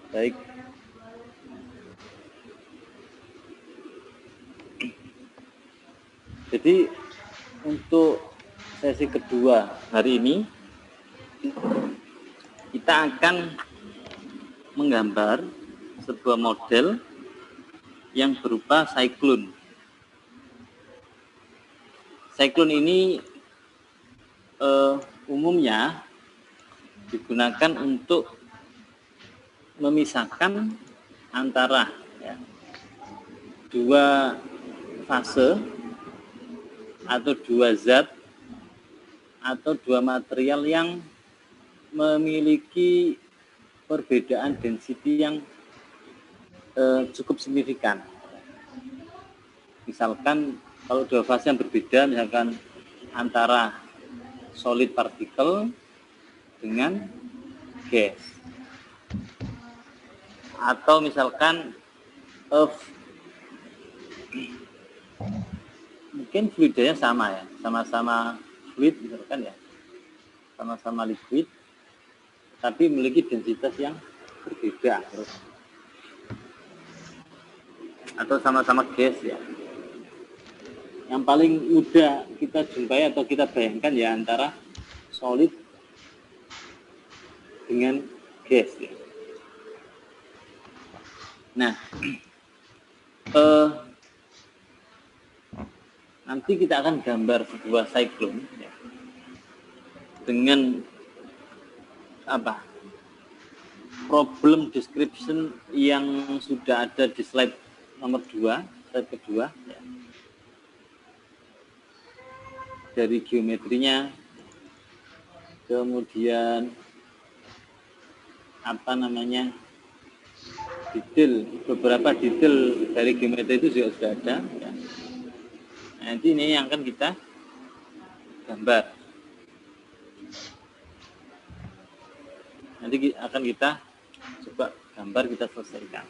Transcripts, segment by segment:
Baik. Jadi untuk sesi kedua hari ini kita akan menggambar sebuah model yang berupa siklon. Siklon ini umumnya digunakan untuk memisahkan antara dua fase atau dua zat atau dua material yang memiliki perbedaan density yang cukup signifikan. Misalkan kalau dua fase yang berbeda, misalkan antara solid particle dengan gas, atau misalkan mungkin fluidnya sama ya, sama-sama fluid misalkan ya, sama-sama liquid, tapi memiliki densitas yang berbeda, atau sama-sama gas ya. Yang paling mudah kita jumpai atau kita bayangkan ya antara solid dengan gas ya. Nah, nanti kita akan gambar sebuah siklon ya, dengan problem description yang sudah ada di slide nomor 2, slide kedua ya. Dari geometrinya, kemudian beberapa detail dari geometri itu juga sudah ada ya. Nanti ini yang akan kita gambar. Nanti akan kita coba gambar, kita selesaikan.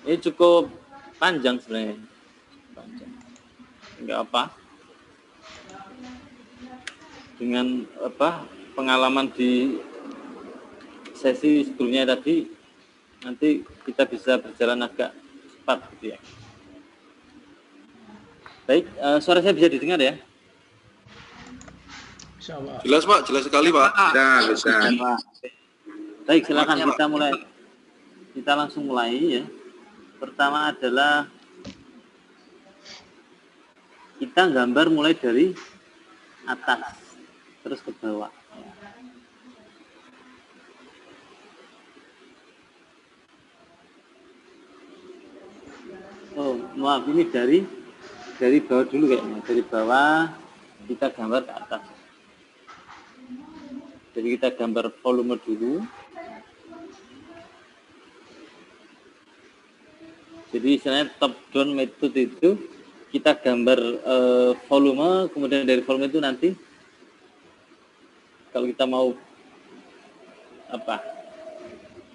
Ini cukup panjang sebenarnya, enggak apa. Dengan pengalaman di sesi sebelumnya tadi, nanti kita bisa berjalan agak cepat gitu ya. Baik, suara saya bisa didengar ya? Jelas Pak, jelas sekali Pak. Bisa. Baik, silakan kita mulai. Kita langsung mulai ya. Pertama adalah kita gambar mulai dari atas terus ke bawah. Oh, maaf, ini dari bawah dulu kayaknya. Dari bawah kita gambar ke atas. Jadi kita gambar volume dulu. Jadi istilahnya top down method itu kita gambar volume, kemudian dari volume itu nanti kalau kita mau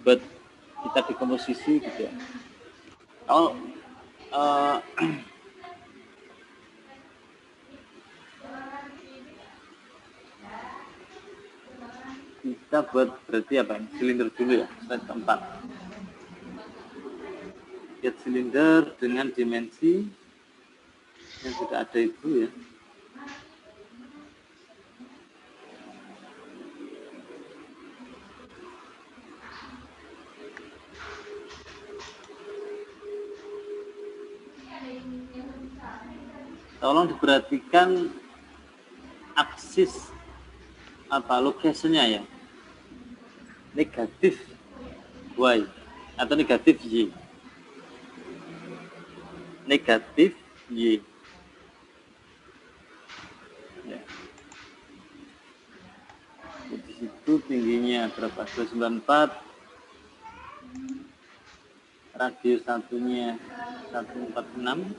buat kita dekomposisi gitu ya. Kalau kita buat berarti silinder dulu ya, slide keempat. Lihat silinder dengan dimensi yang sudah ada itu ya. Tolong diperhatikan aksis location-nya ya. Negatif Y atau negatif Y. Negatif Y. Ya. Di situ tingginya berapa? 294. Radius satunya 146.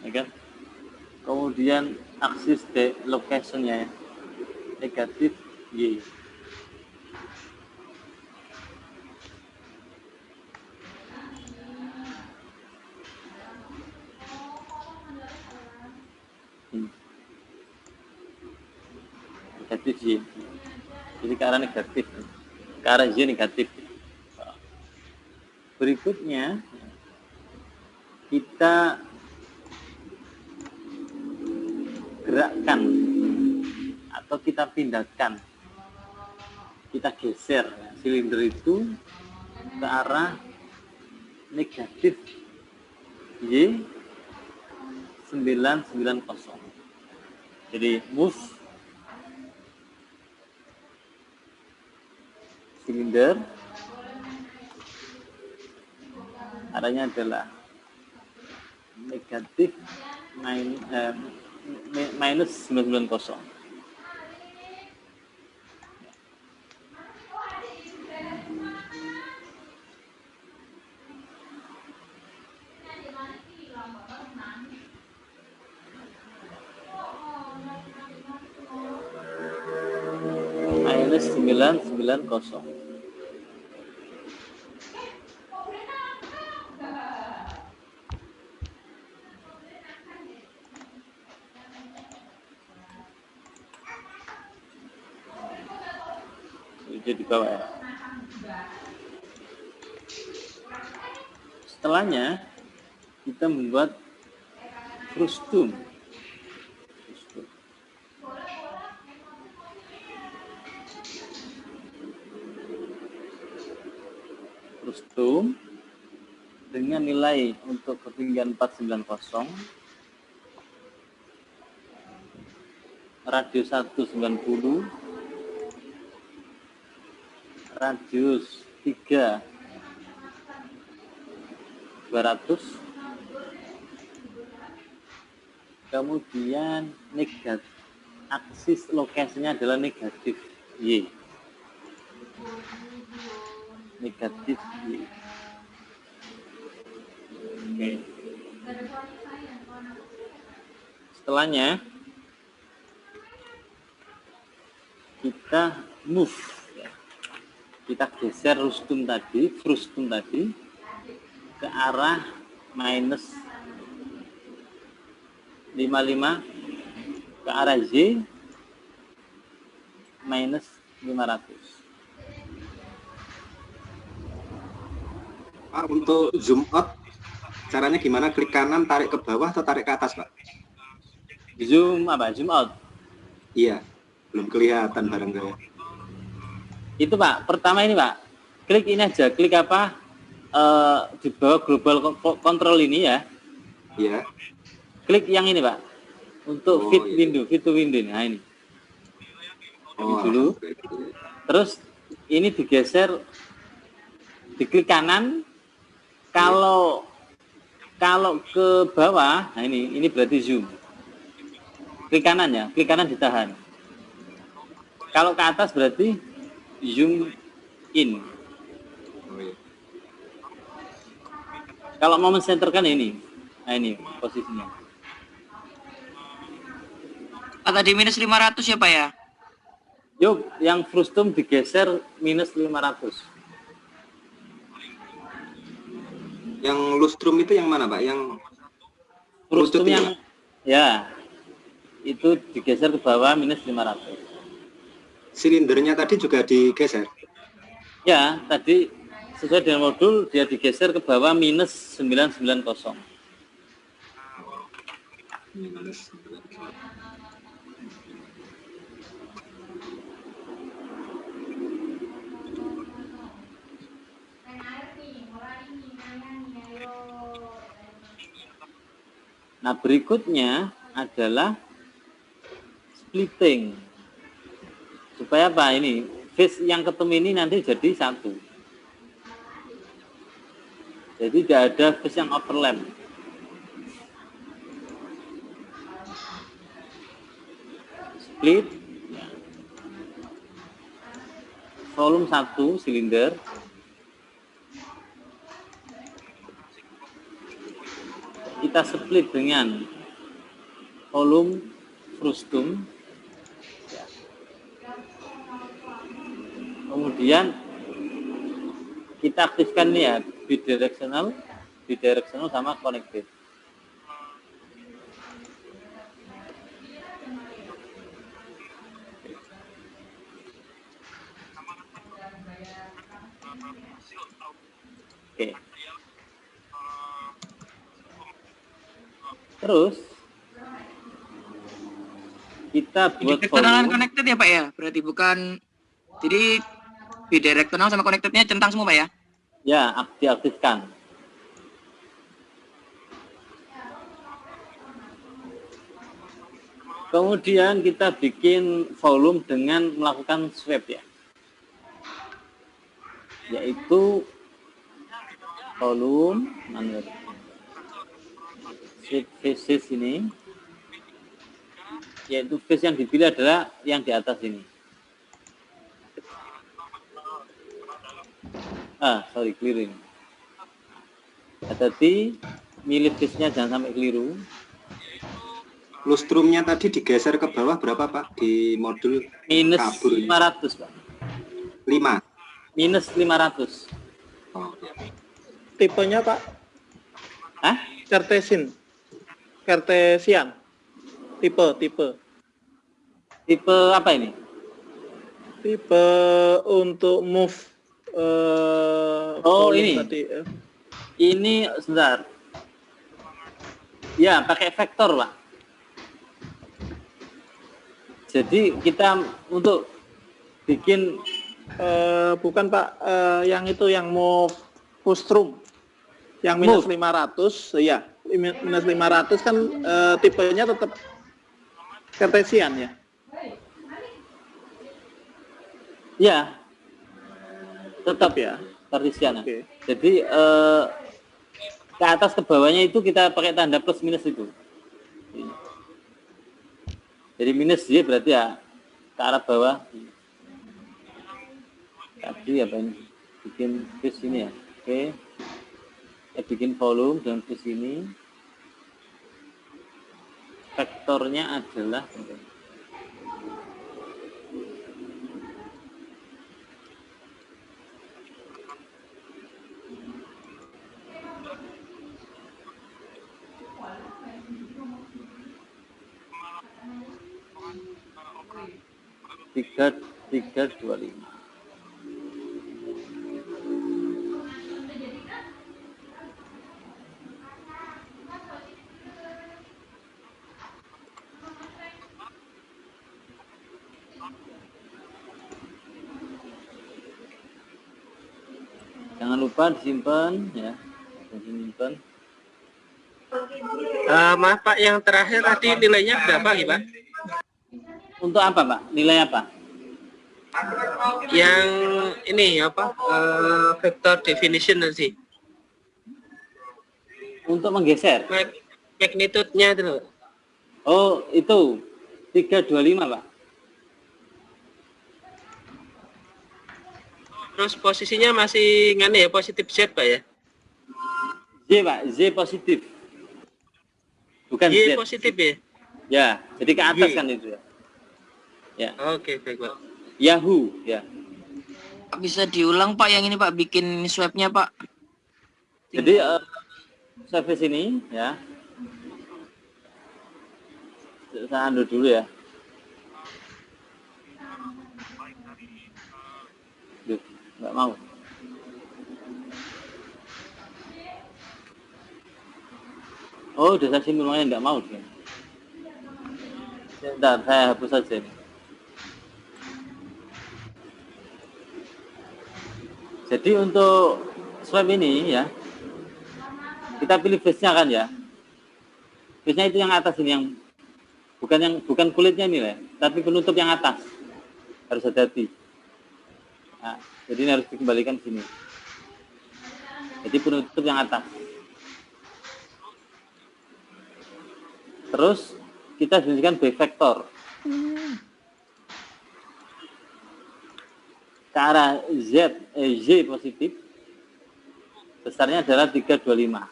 Ya kan? Kemudian aksis location-nya ya, negatif Y. Negatif Y. Jadi ke arah negatif. ke arah Y negatif. Berikutnya kita gerakkan atau kita pindahkan, kita geser silinder itu ke arah negatif Y 990. Jadi move silinder arahnya adalah negatif minus 990. Minus 990. Jadi di bawah ya. Setelahnya kita membuat frustum. Frustum dengan nilai untuk ketinggian 490, radius 190, radius 3 200, kemudian negatif, aksis lokasinya adalah negatif Y, negatif Y. Oke. Setelahnya kita move, kita geser frustum tadi ke arah minus 55 ke arah Y minus 500. Pak, untuk zoom out caranya gimana? Klik kanan, tarik ke bawah atau tarik ke atas, Pak? Zoom out. Iya, belum kelihatan bareng saya. Itu Pak, pertama ini Pak, klik ini aja, klik apa? Di bawah global control ini ya. Iya. Klik yang ini Pak, untuk fit to window. Nah ini. Ini dulu. Terus ini digeser, diklik kanan. Kalau ke bawah, nah ini berarti zoom. Klik kanan ya, klik kanan ditahan. Kalau ke atas berarti zoom in. Kalau mau mensenterkan ini, nah ini posisinya. Pak, tadi minus 500 ya Pak ya? Yuk, yang frustum digeser minus 500. Yang lustrum itu yang mana, Pak? Yang Frustum yang ya itu digeser ke bawah minus 500. Silindernya tadi juga digeser? Ya, tadi sesuai dengan modul dia digeser ke bawah minus 990. Nah, berikutnya adalah splitting. Supaya apa ini? Face yang ketemu ini nanti jadi satu. Jadi tidak ada face yang overlap. Split. Volume 1 silinder. Kita split dengan volume frustum. Kemudian kita aktifkan nih ya, bidirectional sama connected. Oke. Terus kita buat Bidirectional volume. connected ya Pak ya? Berarti bukan, jadi bidirectional sama connectednya centang semua Pak ya? Ya, diaktifkan. Kemudian kita bikin volume dengan melakukan swap ya. Yaitu volume swap faces ini. Yaitu face yang dipilih adalah yang di atas ini. Sorry, keliru ini. Hati-hati, milih face-nya jangan sampai keliru. Lustrumnya tadi digeser ke bawah berapa Pak di modul Minus kabur ini? 500 Pak. 5. Minus 500. Oh, ya. Tipenya Pak, Hah? Cartesian. Tipe Tipe apa ini? tipe untuk move Oh, volume ini. tadi. Ini sebentar. Ya, pakai vektor, Pak. Jadi kita untuk bikin Bukan Pak, yang itu yang move Pustrum yang minus Move. 500, ya minus 500 kan tipenya tetap Cartesian ya. ya tetap ya. Cartesian. Oke. Jadi ke atas ke bawahnya itu kita pakai tanda plus minus itu. Jadi minus Y berarti ya ke arah bawah. Tadi apa ini? Bikin face ini ya. Oke. Kita bikin volume dengan face ini. Vektornya adalah tiga dua lima. Jangan lupa disimpan ya, disimpan. Maaf Pak, yang terakhir tadi nilainya berapa nih Pak? Untuk apa Pak? Nilai apa? Yang ini apa? Vector definition nanti. Untuk menggeser. Magnitude-nya itu loh. Oh itu 325 Pak. Terus posisinya masih ngene ya, positif Z Pak ya? Z Pak, Z positif. Bukan Y Z. positif ya? Ya, jadi ke atas Y. kan itu ya. Ya, Oke, baik Pak. Yahoo ya. Bisa diulang Pak yang ini Pak, bikin swabnya Pak. Jadi service ini ya. Saya undur dulu ya. Duh, nggak mau. Oh, udah saya simpan makanya nggak mau dia. Sebentar, saya hapus saja ini. Jadi untuk swab ini ya, kita pilih face-nya kan ya. Face-nya itu yang atas ini, yang bukan kulitnya ini lah, tapi penutup yang atas. Harus hati-hati. Nah, jadi ini harus dikembalikan sini. Jadi penutup yang atas. Terus kita definisikan B vektor. Ke arah Z positif. Besarnya adalah 325.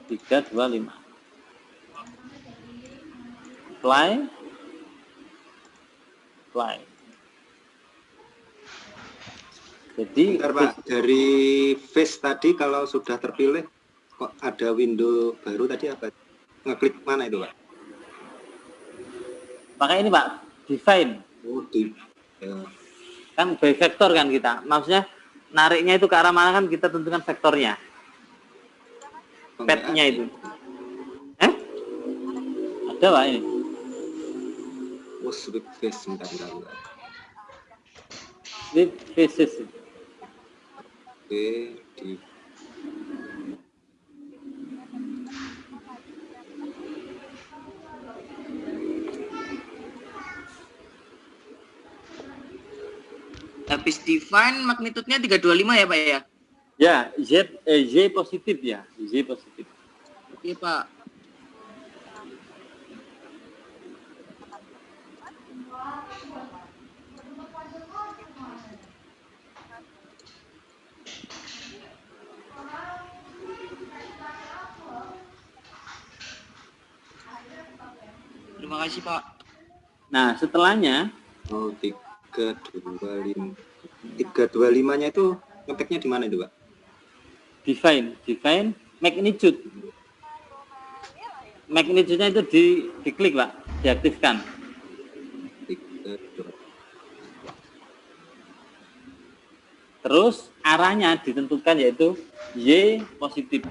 325. Apply. Jadi Bentar, Pak, dari face tadi kalau sudah terpilih kok ada window baru tadi apa? Ngeklik mana itu Pak? maka ini Pak, define. Oh, di, ya. Kan by vektor kan kita. Maksudnya nariknya itu ke arah mana kan kita tentukan vektornya. Petnya itu. Ada Pak ini. Oh, sweep face, bentar. Sweep faces. Oke, di Habis define magnitude-nya 325 ya, Pak ya? Ya, Z positif ya. Z positif. Oke, Pak. Terima kasih, Pak. Nah, setelahnya oh 325-nya itu ngeteknya di mana itu, Pak? define magnitude. Magnitude-nya itu diklik, Pak, diaktifkan. 325. Terus arahnya ditentukan yaitu Y positif.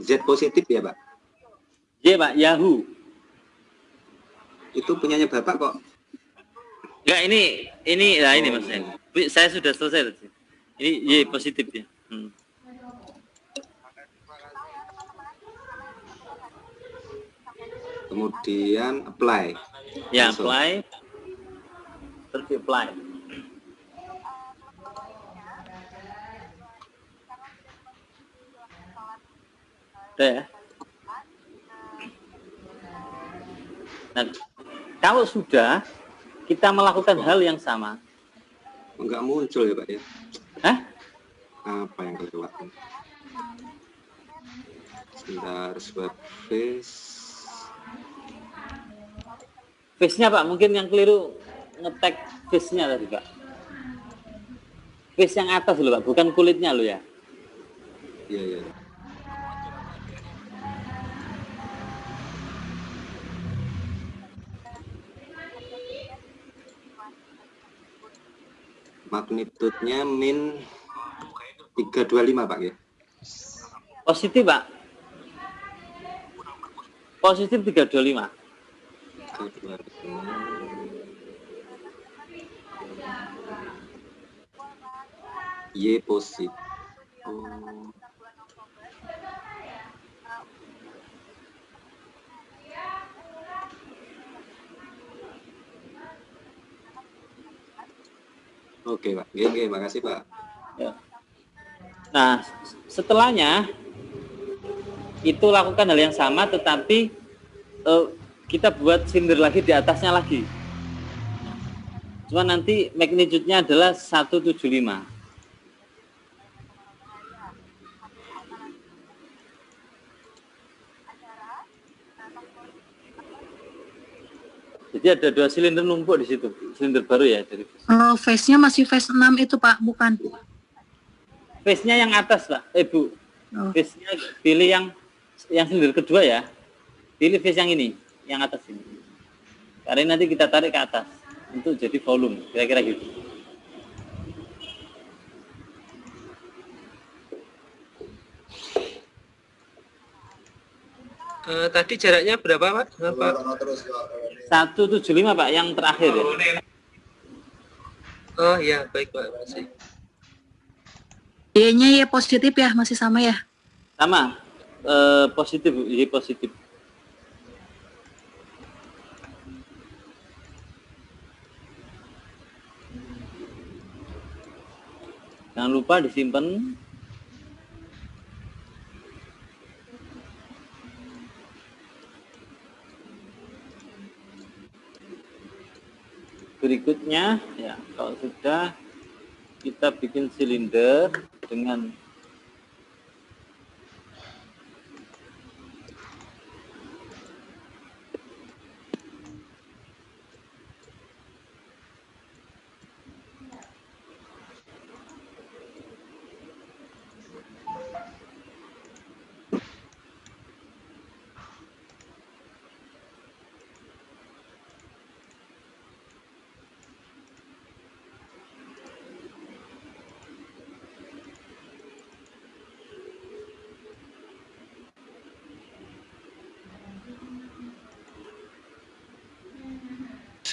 Z positif ya, Pak? Y, Pak, Yahoo. Itu punyanya Bapak kok. Enggak, ini Mas. Saya sudah selesai. Ini Y positif ya. Kemudian apply. Ya, Langsung. apply. Terus apply. Udah ya. Nah, kalau sudah kita melakukan hal yang sama. Enggak muncul ya, Pak ya? Hah? Apa yang kelewatan? Sebentar, swap face. Face-nya Pak, mungkin yang keliru ngetek face-nya tadi Pak. Face yang atas loh Pak, bukan kulitnya loh ya. Iya. Magnitude-nya min 325 Pak ya? Positif Pak. Positif 325. 325. Y positif. Oh. Oke Pak, oke, makasih Pak. Ya. Nah, setelahnya itu lakukan hal yang sama, tetapi kita buat silinder lagi di atasnya lagi. Cuma nanti magnitude-nya adalah 175. Jadi ada 2 silinder numpuk di situ, silinder baru ya dari. Face-nya masih face 6 itu Pak, bukan? Face-nya yang atas Pak, Bu. Oh. Face-nya pilih yang silinder kedua ya. Pilih face yang ini, yang atas ini. Karena nanti kita tarik ke atas untuk jadi volume, kira-kira gitu. Tadi jaraknya berapa, Pak? 175 Pak, yang terakhir ya. Oh ya, baik Pak. Makasih. Y-nya Y positif ya, masih sama ya? Sama, positif, Y positif. Jangan lupa disimpan. Berikutnya, ya kalau sudah kita bikin silinder dengan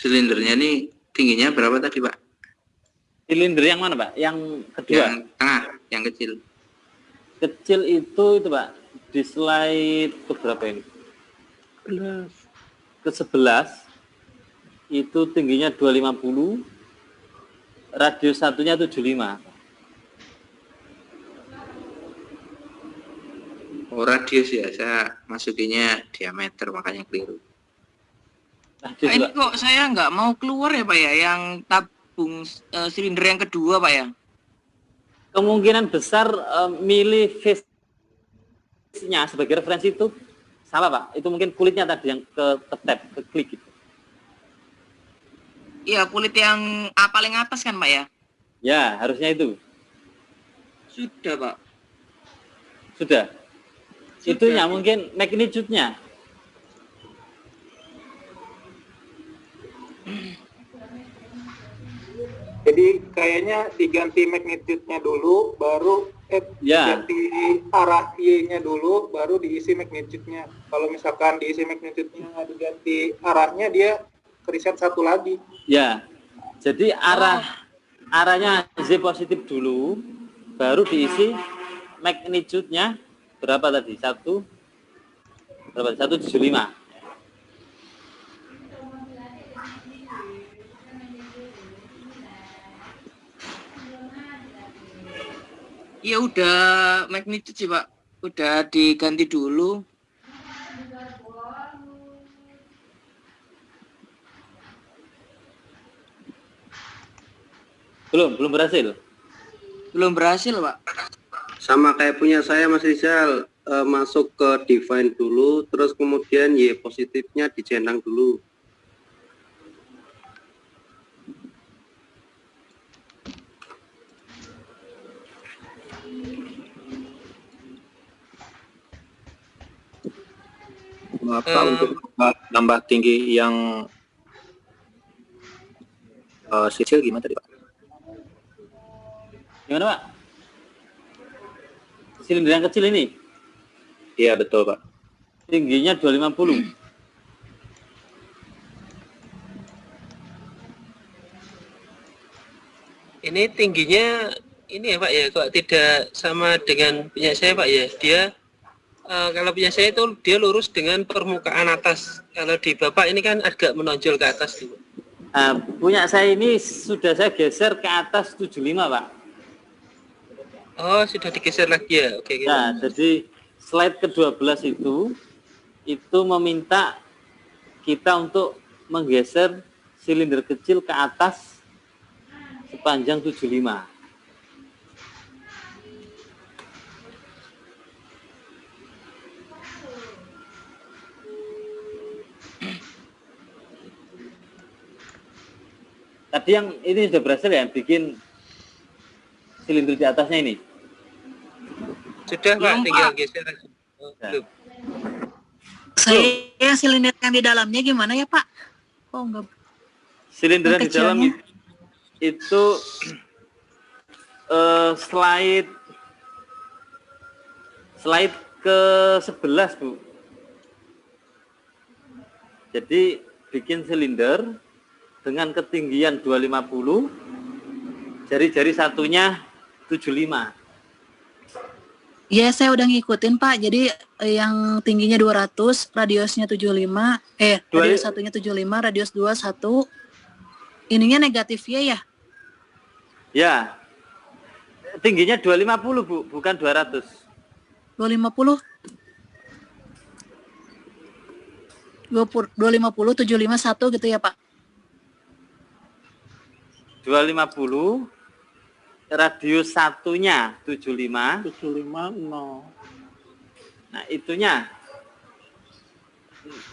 silindernya ini tingginya berapa tadi, Pak? Silinder yang mana, Pak? Yang kedua? Yang tengah, yang kecil. Kecil itu Pak, di slide ke berapa ini? Ke 11 itu tingginya 250, radius satunya 75. Oh, radius ya, saya masukinnya diameter makanya keliru. Radius, Pak, ini Pak. kok saya nggak mau keluar ya Pak ya, yang tabung silinder yang kedua Pak ya? Kemungkinan besar milih face-nya sebagai referensi itu salah, Pak. Itu mungkin kulitnya tadi yang ke tap, ke klik gitu. Iya, kulit yang paling atas kan Pak ya? Ya, harusnya itu. Sudah Pak. Sudah. Itunya mungkin magnitude-nya. Jadi kayaknya diganti magnitude-nya dulu, baru Ya. diganti arah Y-nya dulu, baru diisi magnitude-nya. Kalau misalkan diisi magnitude-nya diganti arahnya, dia reset satu lagi. Ya. Jadi arahnya Z positif dulu, baru diisi magnitude-nya berapa tadi? 175. Ya udah magnitude sih Pak. Udah diganti dulu. Belum berhasil. Belum berhasil Pak. Sama kayak punya saya Mas Rizal, masuk ke define dulu, terus kemudian Y positifnya dicentang dulu. Apa untuk nambah tinggi yang kecil gimana tadi Pak? Gimana, Pak? Silinder yang kecil ini Iya betul Pak. tingginya 250. Ini tingginya ini ya Pak ya, kok tidak sama dengan punya saya Pak ya. Dia kalau punya saya itu dia lurus dengan permukaan atas. Kalau di Bapak ini kan agak menonjol ke atas tuh. Punya saya ini sudah saya geser ke atas 75, Pak. Oh, sudah digeser lagi ya. Oke. Nah, jadi slide ke-12 itu meminta kita untuk menggeser silinder kecil ke atas sepanjang 75. Tadi yang ini sudah berhasil ya, bikin silinder di atasnya ini. Sudah Pak, Belum, tinggal Pak. geser aja. Oh, Ya. belum. Saya silinder yang di dalamnya gimana ya Pak? Oh enggak. Silinder Yang di dalam kecilnya? itu slide ke 11 Bu. Jadi bikin silinder dengan ketinggian 250, jari-jari satunya 75. Ya saya udah ngikutin Pak. Jadi yang tingginya 200, radiusnya 75, radius satunya 75, radius 2 1. Ininya negatif ya? Ya. Tingginya 250 Bu, bukan 200. 250. 250 75 1 gitu ya Pak. 250, radius satunya 75. 75 0. Nah, itunya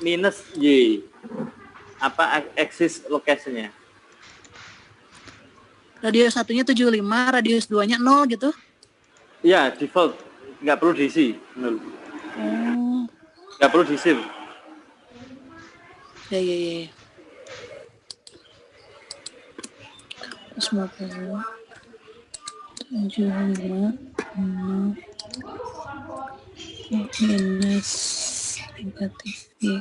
minus Y. Apa axis location-nya? Radius satunya 75, radius 2-nya 0 gitu. Ya, default. Nggak perlu diisi. 0. Oh, Nggak perlu diisi. ya. 150, 75, 0, minus negatif Y.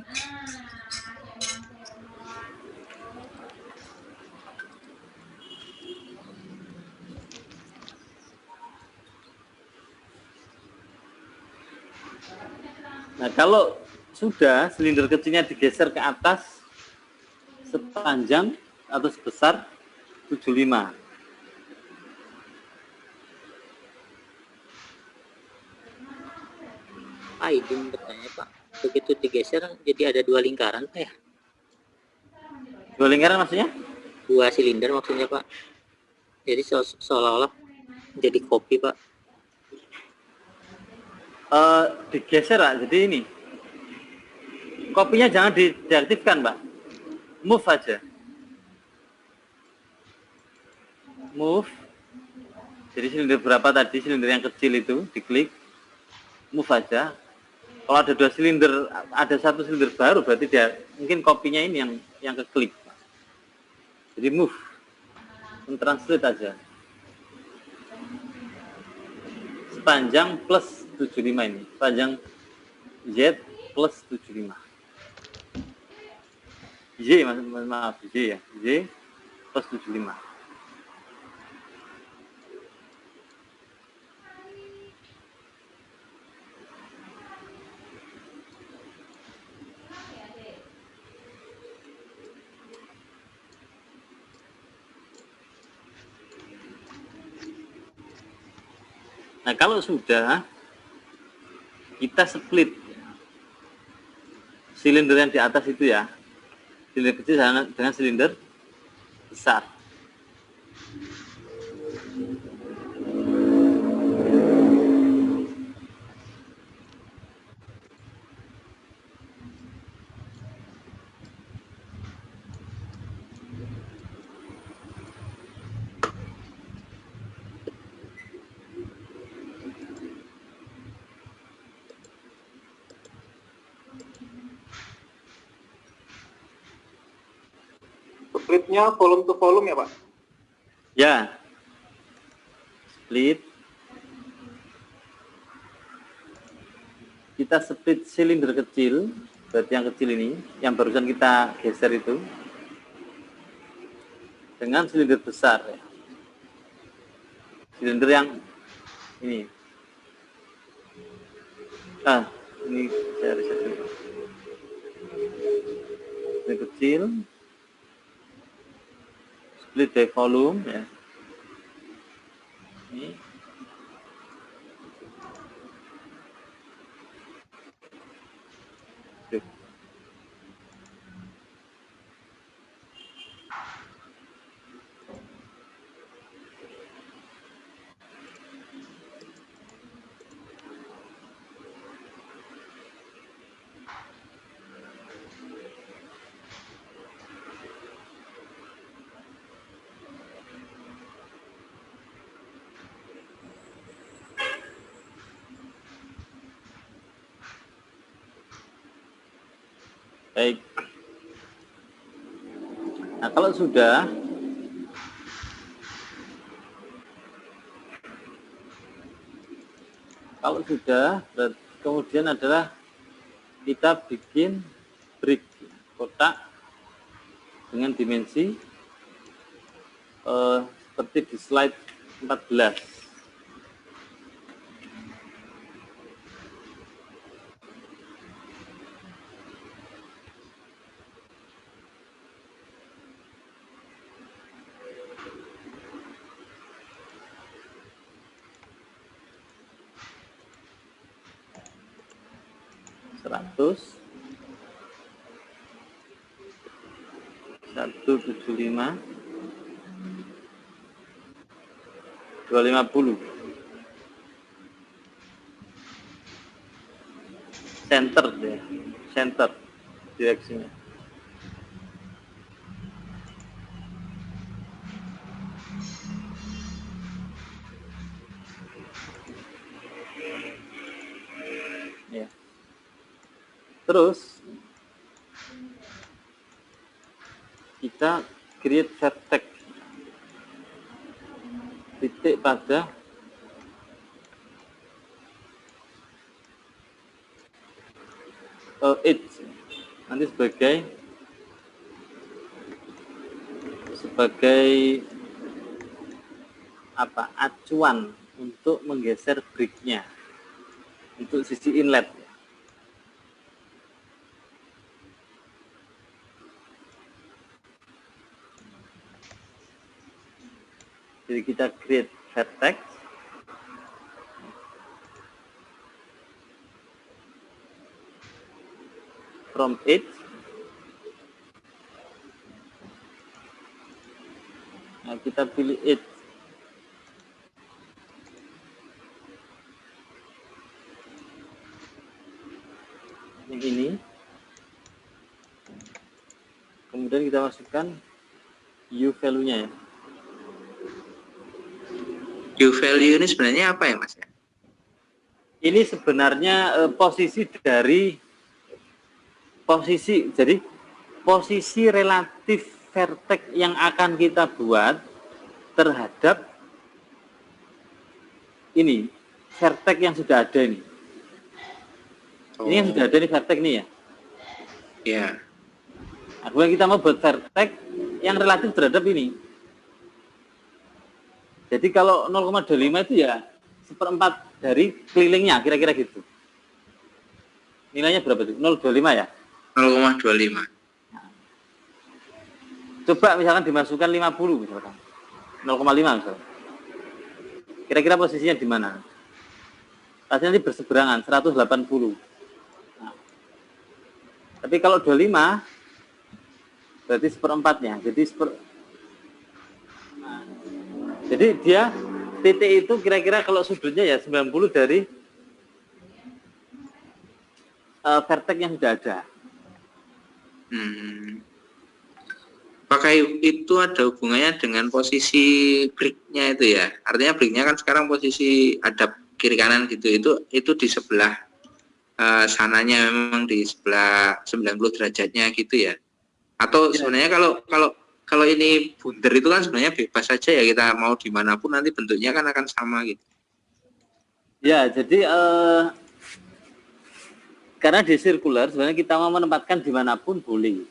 Nah, kalau sudah silinder kecilnya digeser ke atas sepanjang atau sebesar 75. Pak, izin bertanya Pak, begitu digeser jadi ada dua lingkaran Pak ya? Dua lingkaran maksudnya? Dua silinder maksudnya Pak. Jadi seolah-olah jadi kopi Pak. Digeser Pak. Jadi ini kopinya jangan diaktifkan Pak, move aja, move. Jadi silinder berapa tadi, silinder yang kecil itu diklik, move aja. Kalau ada dua silinder, ada satu silinder baru, berarti dia mungkin kopinya ini yang keklik. Jadi move, mentranslate aja. Sepanjang plus 75 ini, sepanjang Z plus 75. Y, maaf, Y ya, Y plus 75. Nah, kalau sudah, kita split silinder yang di atas itu ya, silinder kecil dengan silinder besar. Splitnya volume to volume ya Pak? Ya, split. Kita split silinder kecil, berarti yang kecil ini, yang barusan kita geser itu, dengan silinder besar. Ya. Silinder yang ini. Ini saya riset dulu. Ini kecil. Split by volume ya. Ini. Yuk. Baik. Nah, kalau sudah kemudian adalah kita bikin brick kotak dengan dimensi seperti di slide 14. Satu 175 250 center deh, center direksinya. Ya. Terus kita create vertex titik pada edge nanti sebagai apa, acuan untuk menggeser bricknya untuk sisi inlet. Jadi kita create vertex. From edge. Nah, kita pilih edge. Yang ini. Kemudian kita masukkan U value-nya ya. U value ini sebenarnya apa ya Mas? Ini sebenarnya posisi relatif vertex yang akan kita buat terhadap ini vertex yang sudah ada ini. Ini yang sudah ada nih vertex nih ya. Ya. Nah, kemudian kita mau buat vertex yang relatif terhadap ini. Jadi kalau 0,25 itu ya 1/4 dari kelilingnya, kira-kira gitu. Nilainya berapa itu? 0,25 ya? 0,25. Coba misalkan dimasukkan 50 misalkan. 0,5 misalkan. Kira-kira posisinya di mana? Pasti nanti berseberangan 180. Nah, tapi kalau 25 berarti 1/4-nya. Jadi dia titik itu kira-kira kalau sudutnya ya 90 dari vertex yang sudah ada. Apakah itu ada hubungannya dengan posisi bricknya itu ya? Artinya bricknya kan sekarang posisi hadap kiri kanan gitu. Itu di sebelah sananya memang di sebelah 90 derajatnya gitu ya? Atau sebenarnya kalau ini bundar itu kan sebenarnya bebas saja ya, kita mau dimanapun nanti bentuknya kan akan sama gitu. Ya, jadi karena di sirkular sebenarnya kita mau menempatkan dimanapun boleh.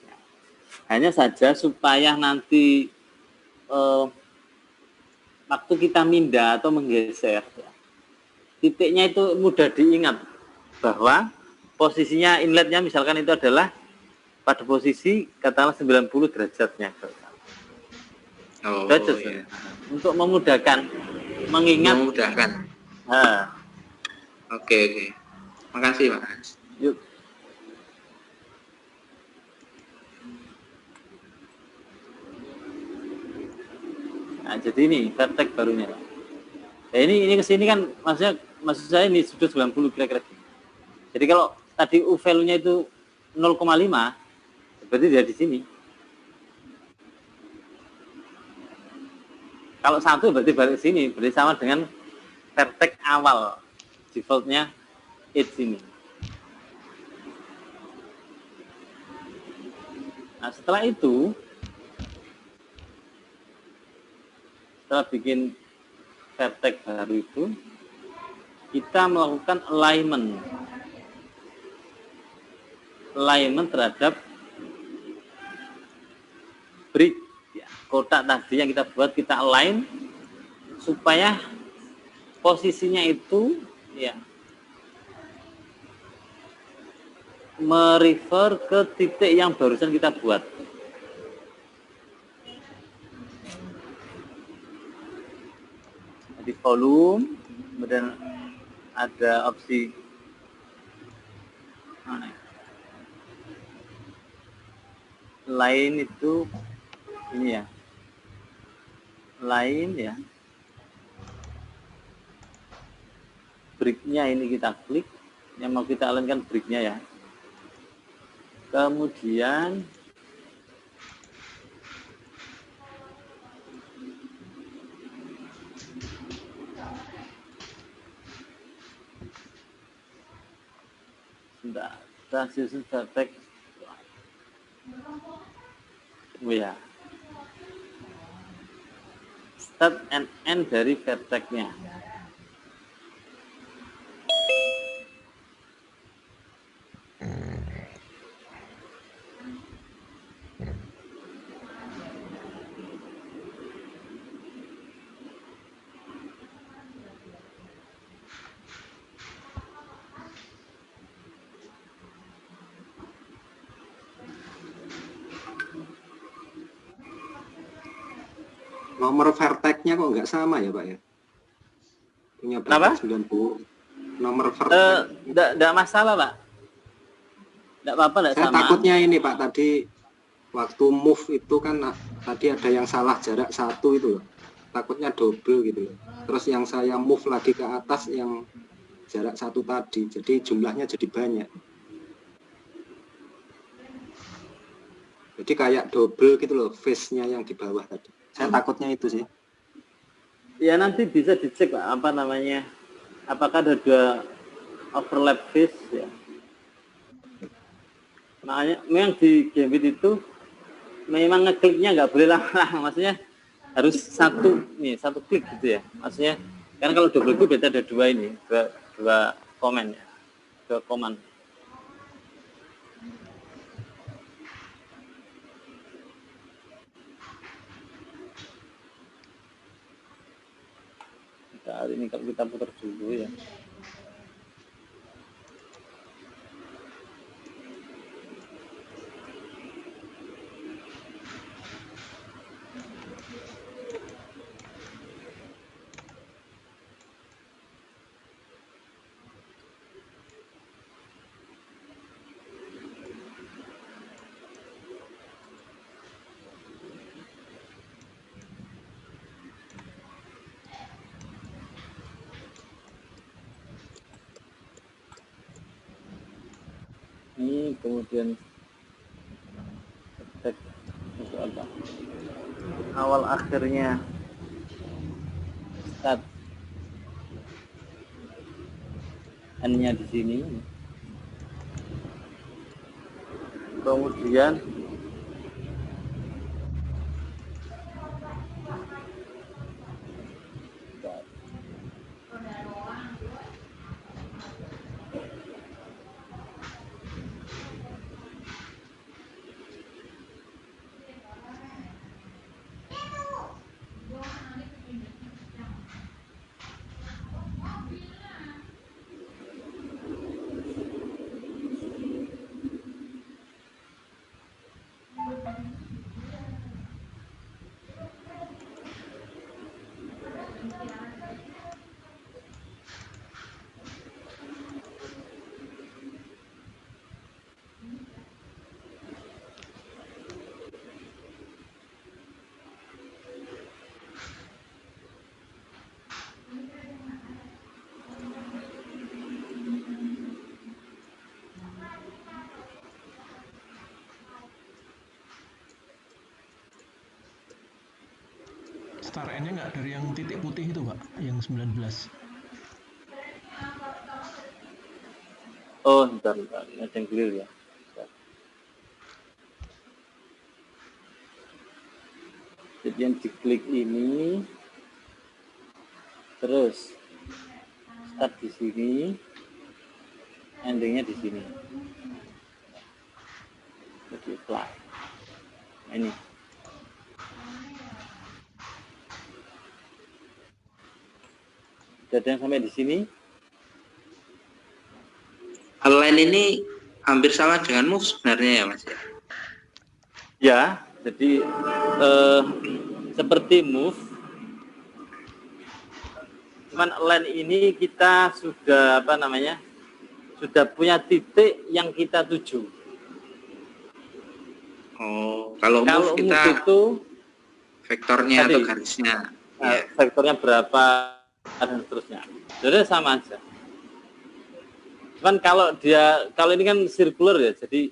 Hanya saja supaya nanti waktu kita mindah atau menggeser, ya, titiknya itu mudah diingat bahwa posisinya inletnya misalkan itu adalah pada posisi katakanlah 90 derajatnya. Derajat, iya. Untuk memudahkan mengingat. Memudahkan. Oke. Makasih Mas. Yuk. Nah, jadi ini vertex barunya. Ya, ini kesini kan maksud saya ini sudut 90 kira-kira. Jadi kalau tadi U value-nya itu 0,5, berarti dia di sini. Kalau 1 berarti balik sini, berarti sama dengan vertex awal default-nya edge sini. Nah, setelah itu setelah bikin vertex baru itu, kita melakukan alignment terhadap brick ya, kotak tadi yang kita buat, kita align supaya posisinya itu ya merefer ke titik yang barusan kita buat. Di volume, kemudian ada opsi lain itu ini ya, lain ya, bricknya ini kita klik, yang mau kita alinkan bricknya ya, kemudian transition vertex ya, start and end dari vertexnya. nomor vertex-nya kok nggak sama ya Pak ya? Punya Kenapa? vertex 90. Nomor vertex. Enggak masalah, Pak. Enggak apa-apa, enggak Saya sama. takutnya ini Pak, tadi waktu move itu kan tadi ada yang salah jarak 1 itu loh. Takutnya double gitu loh. Terus yang saya move lagi ke atas yang jarak 1 tadi, jadi jumlahnya jadi banyak. Jadi kayak double gitu loh, face-nya yang di bawah tadi. Saya takutnya itu sih. Ya nanti bisa dicek, Pak, apa namanya? Apakah ada 2 overlap face ya. Makanya memang di Gambit itu memang ngekliknya nggak boleh lama, maksudnya harus satu klik gitu ya. Maksudnya kan kalau double klik berarti ada 2 ini, dua komen ya. 2 command. Saat ini kalau kita putar dulu ya. Ini kemudian cek untuk apa? Awal akhirnya start N-nya di sini. Kemudian Star N-nya nggak dari yang titik putih itu Pak, yang 19. oh, bentar, ada yang clear ya. Bentar. Jadi yang diklik ini, terus start di sini, endingnya di sini. Jadi apply. Nah, ini. Jadi yang sampai di sini. Align ini hampir sama dengan move sebenarnya ya Mas ya? Ya, jadi seperti move. Cuman align ini kita sudah apa namanya? Sudah punya titik yang kita tuju. Oh, kalau move kita move itu vektornya tadi, atau garisnya. Ya. Vektornya berapa dan seterusnya. Jadi sama aja. Cuman kalau ini kan circular ya, jadi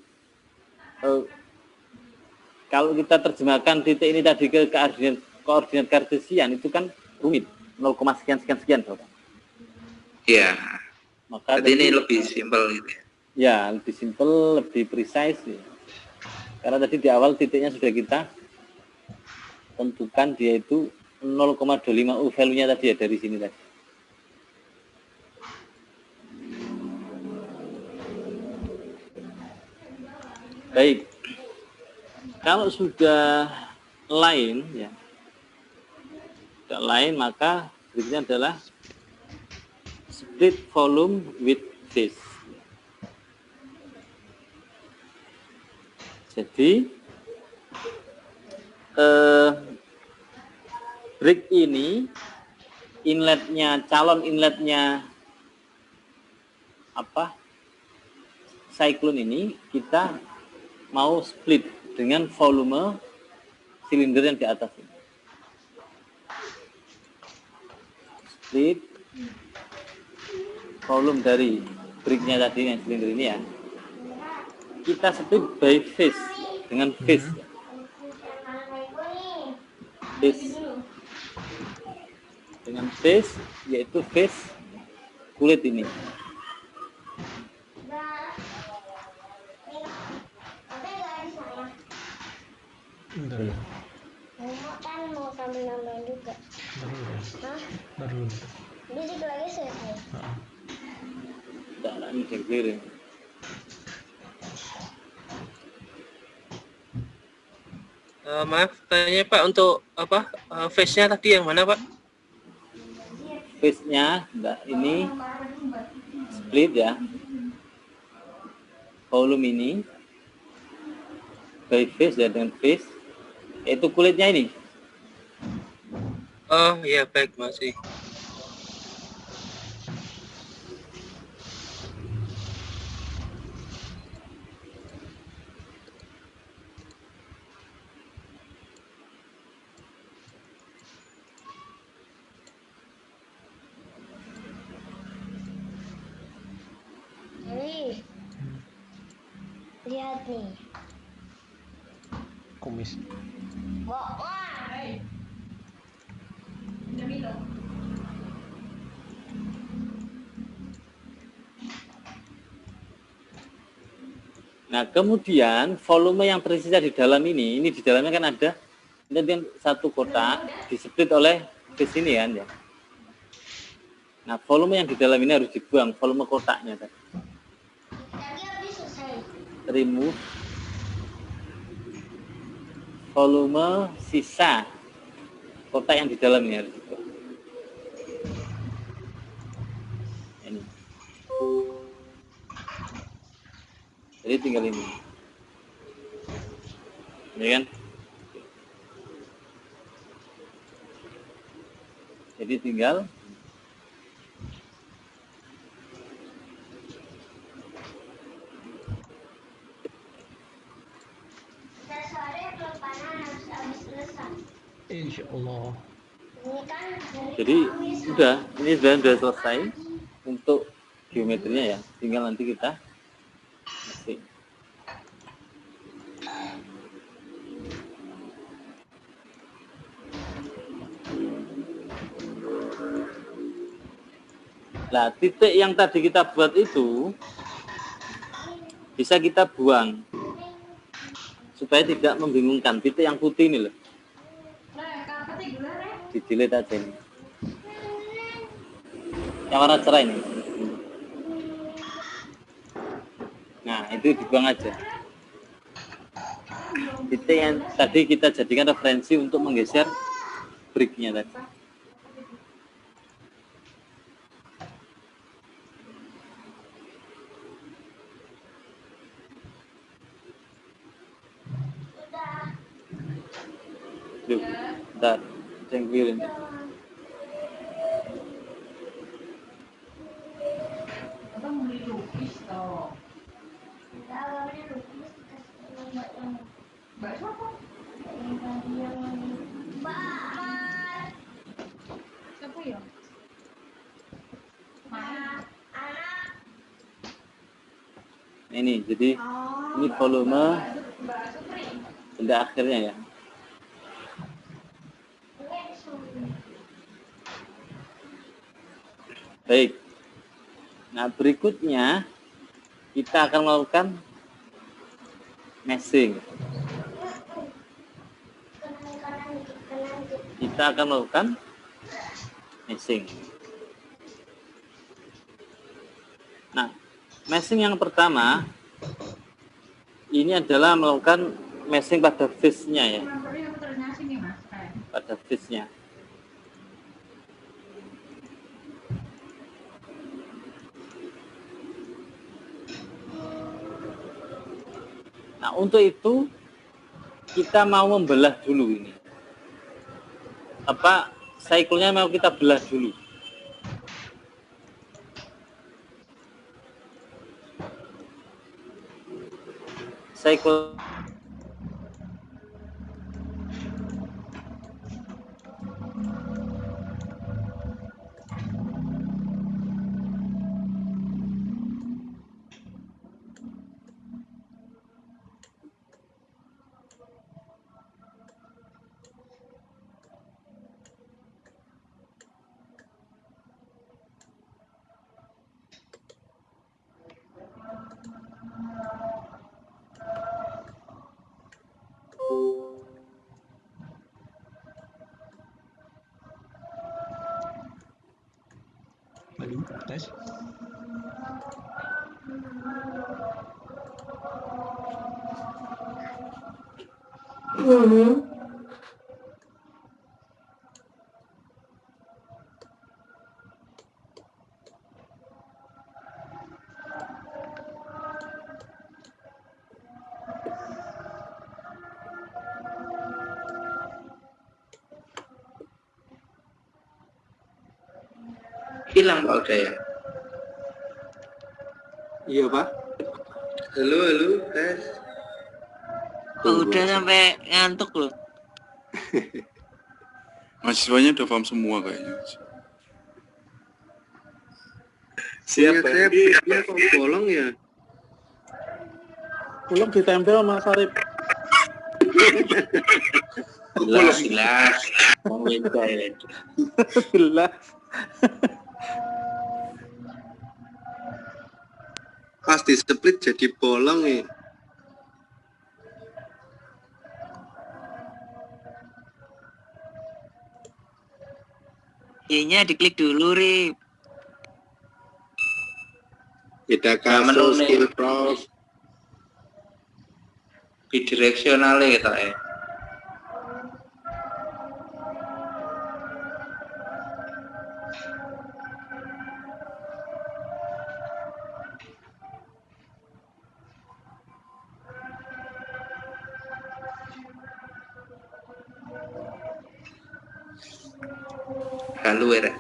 kalau kita terjemahkan titik ini tadi ke koordinat kartesian itu kan rumit, 0, sekian Bapak. Iya. Maka jadi ini lebih simpel gitu ya. Ya, lebih simpel, lebih precise ya. Karena tadi di awal titiknya sudah kita tentukan, dia itu 0,25 U value-nya tadi ya, dari sini tadi. Baik, kalau sudah lain ya, sudah lain, maka berikutnya adalah split volume with phase. Jadi brick ini inletnya, calon inletnya apa cyclone ini kita mau split dengan volume silinder yang di atas ini. Split volume dari bricknya tadi yang silinder ini ya, kita split by phase dengan phase. Phase dengan phase, yaitu phase kulit ini. Bentar ya. Kan mau sambil nambahin juga. Bentar dulu ya. Hah? Bentar dulu. Bisik lagi selesai. Tidak, ini clear. Maaf, tanya Pak, untuk apa face-nya tadi yang mana Pak? Phase-nya ini split ya. Volume ini by phase ya, dengan phase, yaitu kulitnya ini. Oh ya, baik, masih. Jadi, lihat nih. Kumis. Wah. Nah, kemudian volume yang tersisa di dalam ini di dalamnya kan ada kemudian satu kotak displit oleh phase ini kan ya. Nah, volume yang di dalam ini harus dibuang, volume kotaknya tadi. Tadi habis selesai. Remove volume sisa kotak yang di dalam ini harus dibuang. Ini. Jadi tinggal ini. Ini kan? Jadi tinggal Sore belum panas harus habis selesai. Insya Allah. Ini kan jadi udah, ini sudah selesai untuk geometrinya ya. Tinggal nanti kita masih. Nah, titik yang tadi kita buat itu bisa kita buang supaya tidak membingungkan. Titik yang putih ini loh, di-delete aja ini. Yang warna cerah ini. Nah, itu dibuang aja. Titik yang tadi kita jadikan referensi untuk menggeser bricknya tadi. Duh, bentar, cengkirin. Ini, jadi ini volume benda akhirnya ya. Baik. Nah, berikutnya kita akan melakukan meshing. Kita akan melakukan meshing. Nah, meshing yang pertama ini adalah melakukan meshing pada face-nya ya. Pada face-nya. Nah, untuk itu kita mau membelah dulu ini. Apa cycle-nya mau kita belah dulu. Cycle Waduh, tes. Hilang Pak udah ya? Iya Pak. Halo, tes. Udah sampai ngantuk loh. Mahasiswanya udah paham semua kayaknya. Siap Pak. Dia kok bolong ya? Belum ditempel Mas Arif. Jelas. Mau minta ya. Jelas. Pas di split jadi bolong nih. Y-nya diklik dulu, Rip. Beda Nah, kasus menu skill prof. Bidireksional ya tak ya? Halo ya.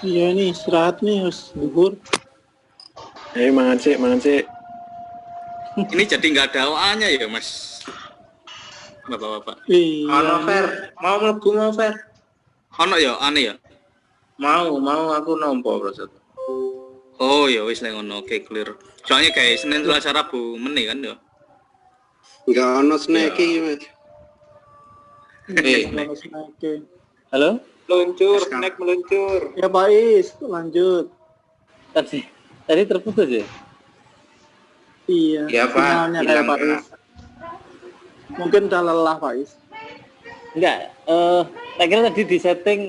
Iya nih istirahat nih harus duhur. Mangan sih. Ini jadi nggak ada OA-nya ya Mas Bapak-bapak. Iya. Ono Fer, mau mlebu mau Fer. Ono ya aneh ya. Mau aku nompo Bro. Oh ya wis nek ngono oke clear. Soalnya kayak Senin Selasa Rabu meneh kan ya. Enggak ono snacky Mas. Oke. halo? Meluncur, snack meluncur. Ya Pak Is, lanjut. Tadi terputus ya? Iya. Iya, Pak. Sinyalnya kayak Hilang, Pak Pak. Is. Mungkin udah lelah Pak Is. Enggak, saya kira tadi di setting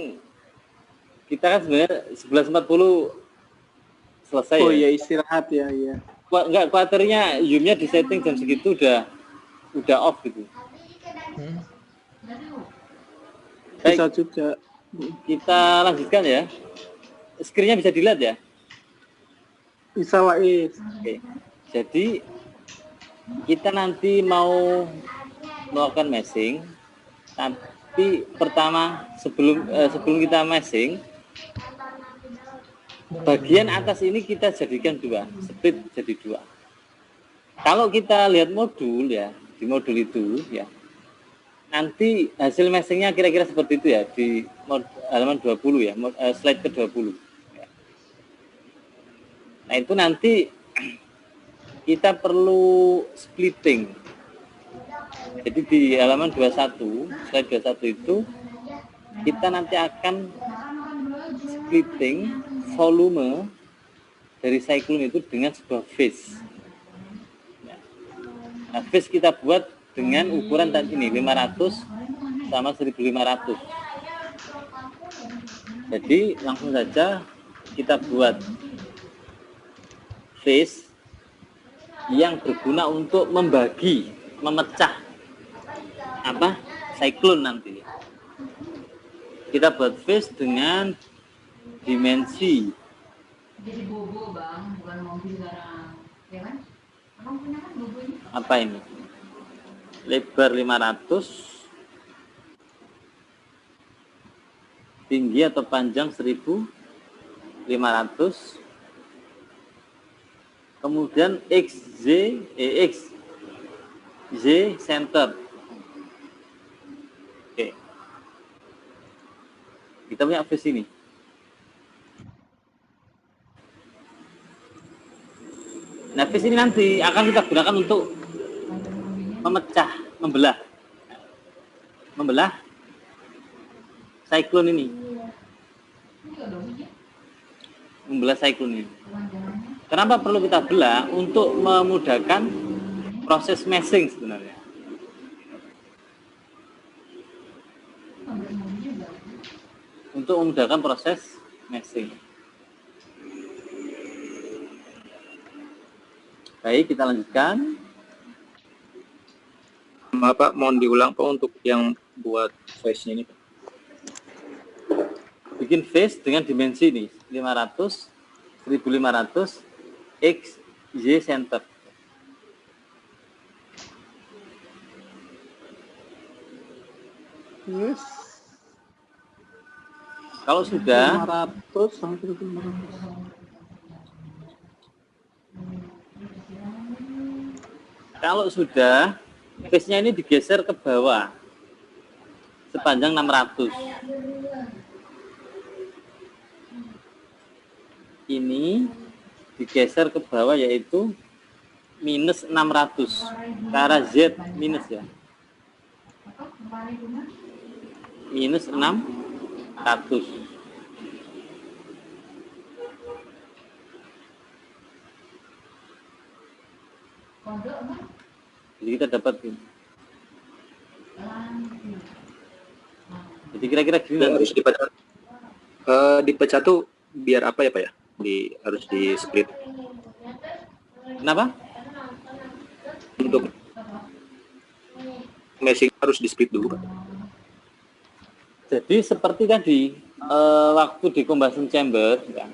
kita kan sebenarnya 11.40 selesai Oh ya. iya istirahat ya, iya. Enggak, kuaternya Zoom-nya di setting jam segitu udah off gitu. Bisa Baik, juga. kita lanjutkan ya. Screen-nya bisa dilihat ya? Bisa Pak Is. Oke. Jadi kita nanti mau melakukan meshing, tapi pertama sebelum kita meshing, bagian atas ini kita jadikan dua, split jadi dua. Kalau kita lihat modul ya, di modul itu ya, nanti hasil meshingnya kira-kira seperti itu ya di halaman 20 ya, slide ke-20. Nah itu nanti kita perlu splitting. Jadi di halaman 21, slide 21 itu kita nanti akan splitting volume dari cyclone itu dengan sebuah phase. Nah, phase kita buat dengan ukuran tadi ini 500 sama 1500. Jadi langsung saja kita buat phase yang berguna untuk membagi, memecah apa cyclone nanti. Kita buat phase dengan dimensi apa ini? lebar 500, tinggi atau panjang 1500, kemudian XZ center. Oke. Kita punya face ini. Nah, face ini nanti akan kita gunakan untuk membelah siklon ini. Kenapa perlu kita belah? Untuk memudahkan proses meshing sebenarnya. Untuk memudahkan proses meshing. Baik, kita lanjutkan. Maaf Pak, mohon diulang Pak untuk yang buat face-nya ini Pak. Bikin face dengan dimensi ini 500, 1500, X, Y center. Yes. Kalau sudah 500 sampai 500. Kalau sudah, face-nya ini digeser ke bawah sepanjang 600. Ini digeser ke bawah yaitu minus 600 ke arah Z minus ya. Minus 600. Jadi kita dapat ini. Jadi kira-kira gini nanti. Harus dipecah. Dipecah tuh biar apa ya Pak ya? Harus di split. Kenapa? Untuk meshing harus di split dulu Pak. Jadi seperti tadi waktu di combustion chamber ya,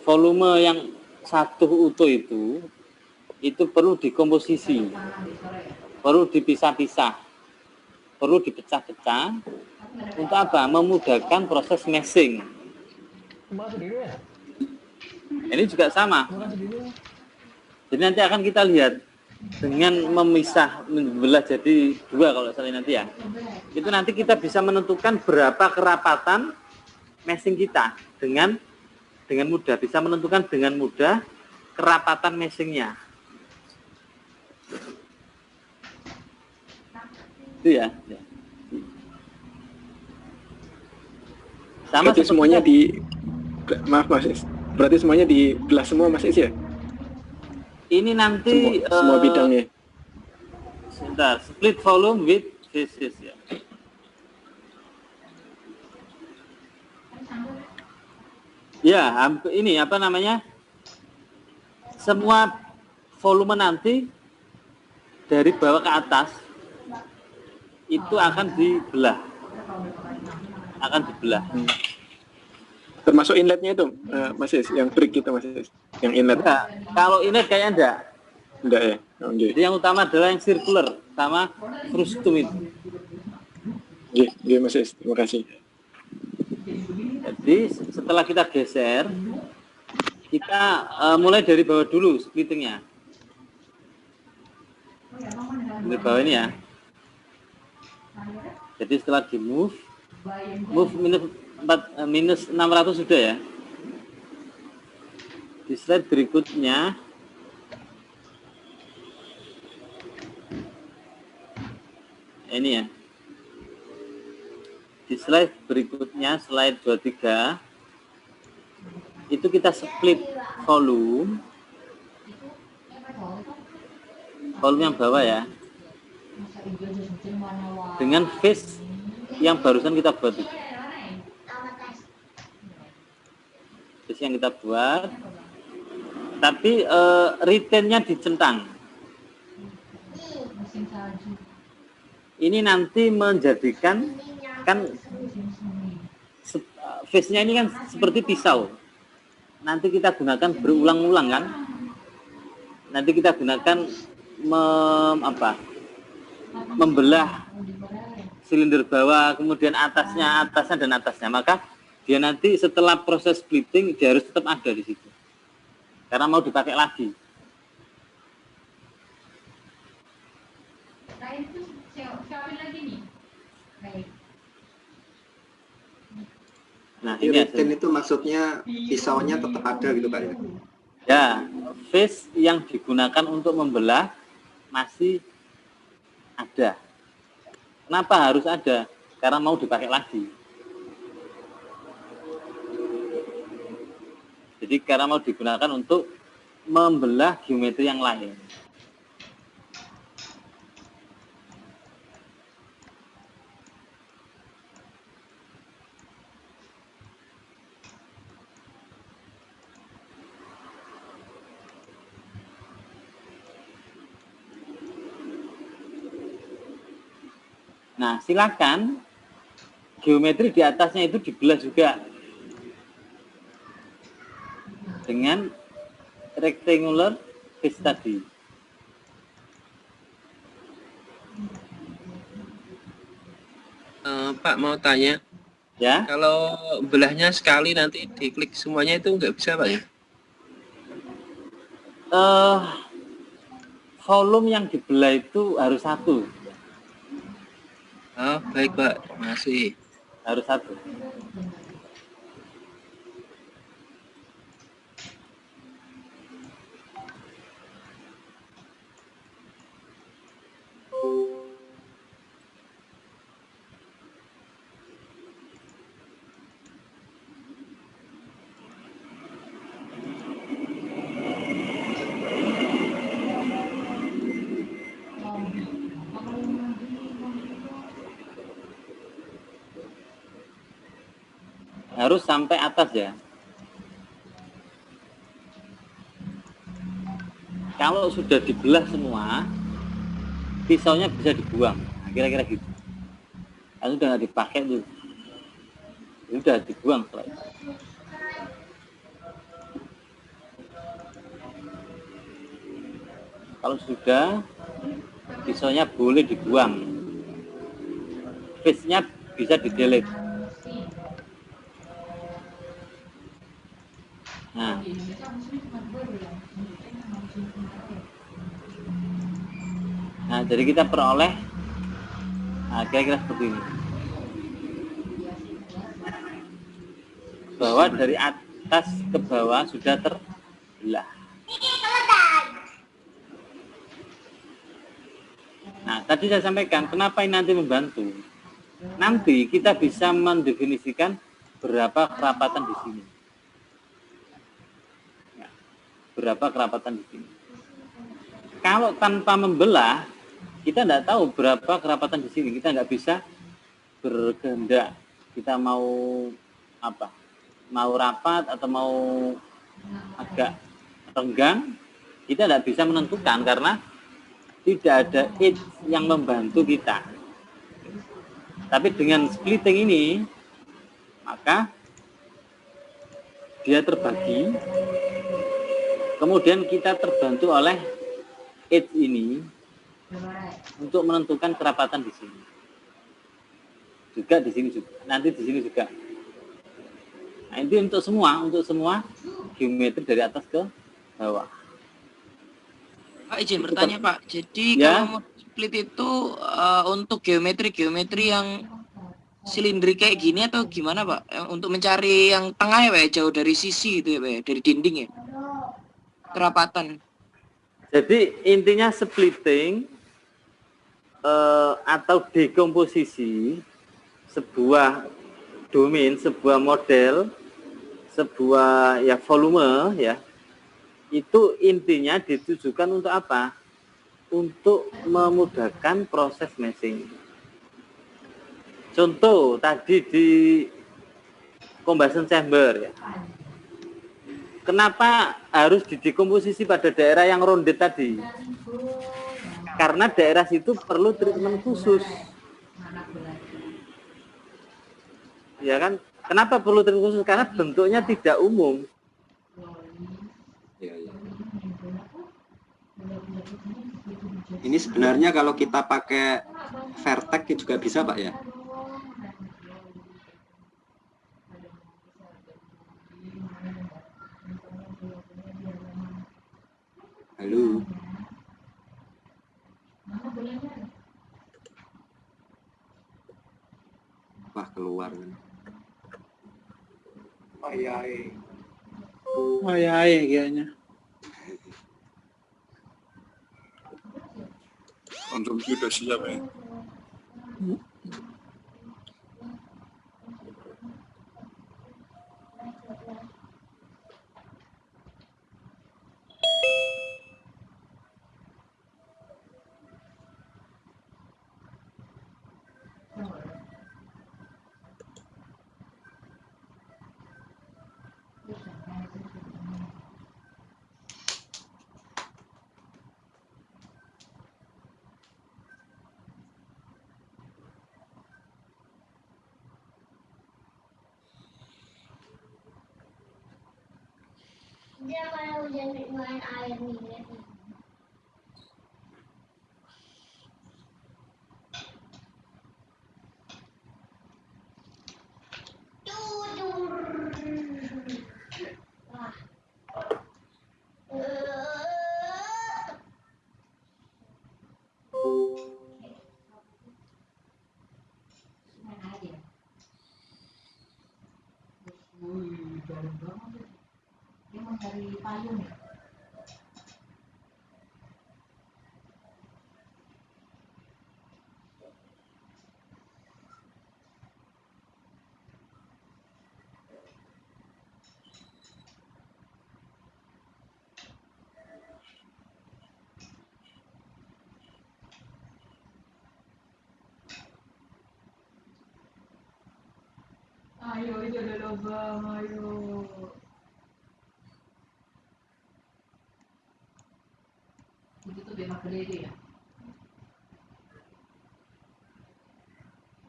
volume yang satu utuh itu perlu dikomposisi, perlu dipisah-pisah, perlu dipecah-pecah untuk apa? Memudahkan proses meshing. Ini juga sama. Jadi nanti akan kita lihat dengan membelah jadi dua kalau misalnya nanti ya. Itu nanti kita bisa menentukan berapa kerapatan meshing kita dengan mudah, bisa menentukan dengan mudah kerapatan meshingnya. Itu ya. Sama berarti semuanya maaf Mas, berarti semuanya dibelah semua Mas Is ya? Ini nanti semua bidangnya. Sebentar, split volume with faces ya. Ya, ini apa namanya? Semua volume nanti dari bawah ke atas itu akan dibelah. Termasuk inletnya itu, Mas Is, yang trik kita Mas Is, yang inlet. Enggak. Kalau inlet kayaknya enggak. Enggak ya? Oh, okay. Jadi yang utama adalah yang circular sama frustum itu. Iya, Mas Is, terima kasih. Jadi setelah kita geser, kita mulai dari bawah dulu splittingnya. Dari bawah ini ya. Jadi setelah di move minus 600 sudah ya. Di slide berikutnya ini ya. Di slide berikutnya, slide 23, itu kita split volume yang bawah ya, dengan face yang barusan kita buat itu. Face yang kita buat, tapi retainnya dicentang. Ini nanti menjadikan kan face-nya ini kan seperti pisau. Nanti kita gunakan berulang-ulang membelah silinder bawah, kemudian atasnya dan atasnya, maka dia nanti setelah proses splitting dia harus tetap ada di situ karena mau dipakai lagi. Nah, Jadi ini retain itu maksudnya pisaunya tetap ada gitu Pak ya? Ya, face yang digunakan untuk membelah masih ada. Kenapa harus ada? Karena mau dipakai lagi. Jadi karena mau digunakan untuk membelah geometri yang lain. Nah, silakan geometri di atasnya itu dibelah juga dengan rectangular face tadi. Pak mau tanya, Ya, kalau belahnya sekali nanti diklik semuanya itu nggak bisa Pak ya? volume yang dibelah itu harus satu. Oh, baik Pak, masih. Harus satu. Harus sampai atas ya. Kalau sudah dibelah semua, pisaunya bisa dibuang. Nah, kira-kira gitu. Kalau sudah nggak dipakai tuh, sudah dibuang setelah itu. Kalau sudah, pisaunya boleh dibuang. Face-nya bisa di-delete. Nah, jadi kita peroleh kira-kira seperti ini. Bahwa dari atas ke bawah sudah terbelah. Nah, tadi saya sampaikan kenapa ini nanti membantu. Nanti kita bisa mendefinisikan berapa kerapatan di sini. Berapa kerapatan di sini. Kalau tanpa membelah, kita tidak tahu berapa kerapatan di sini. Kita nggak bisa berkehendak. Kita mau apa? Mau rapat atau mau agak renggang, kita tidak bisa menentukan karena tidak ada edge yang membantu kita. Tapi dengan splitting ini, maka dia terbagi. Kemudian kita terbantu oleh edge ini untuk menentukan kerapatan di sini. Juga di sini juga, nanti di sini juga. Nah, itu untuk semua geometri dari atas ke bawah. Pak izin bertanya Pak, jadi Ya. kalau mau split itu untuk geometri yang silindri kayak gini atau gimana Pak? Untuk mencari yang tengah ya Pak, jauh dari sisi itu ya Pak, dari dinding ya? Kerapatan. Jadi intinya splitting atau dekomposisi sebuah domain, sebuah model, sebuah ya volume ya, itu intinya ditujukan untuk apa? Untuk memudahkan proses meshing. Contoh tadi di combustion chamber ya. Kenapa harus didekomposisi pada daerah yang ronde tadi? Karena daerah situ perlu treatment khusus. Ya kan? Kenapa perlu treatment khusus? Karena bentuknya tidak umum. Ya, ya. Ini sebenarnya kalau kita pakai vertex juga bisa Pak ya? Halo. Wah keluar kan. Ayai. Kayaknya. Konsumsi udah siap ya. Dia kalau hujan main air nih. Wah. Main aja. Dalam banget. Dia mau cari payung ya? Ayo, itu ada lubang, ayo. Itu tuh bema gede ya?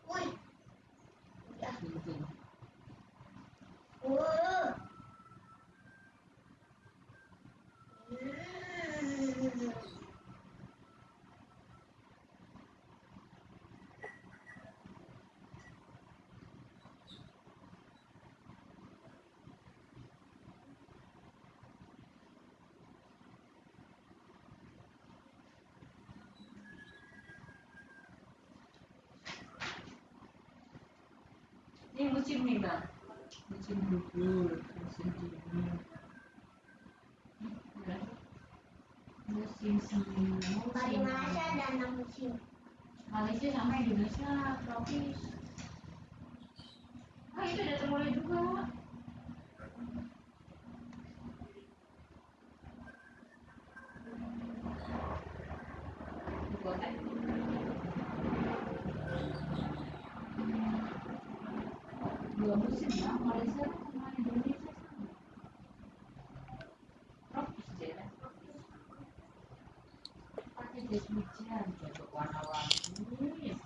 Woi. Ya. Gitu. Ini musim nih bang, musim gugur, musim dingin, musim semi, Di Malaysia ada 6 musim. Malaysia sama Indonesia tropis. Ah itu udah mulai juga. Di kota. Dua musim ya, Malaysia sama Indonesia sama. Tropis ya. Pakai jas hujan, jadi warna-warni,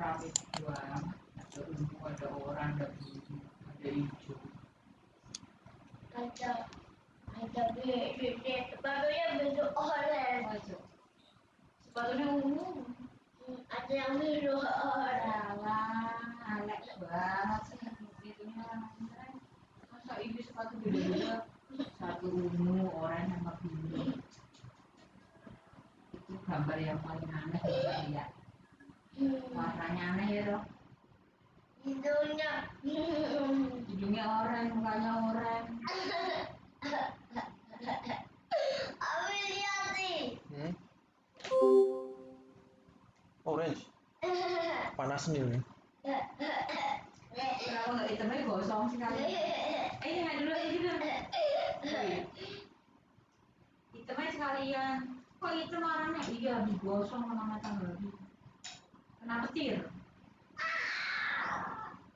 ramai banget. Ada ungu, ada orang, ada biru, ada hijau. Ada sepatunya bentuk orange. Sepatunya ungu. Ada yang biru orange. Aneh banget sih itunya namanya. Masa ini sepatu beda-beda, satu ungu, oranye sama biru. Itu gambar yang paling aneh saya lihat. Warnanya aneh ya dok. Hidungnya oranye, mukanya oranye. Abi lihat nih. Orange. Panas nih. Kenapa nggak hitamnya gosong sekali? Iya dulu aja dulu. Hitamnya sekalian. Kok hitam warnanya? Iya digosong sama matang lagi. Kena petir.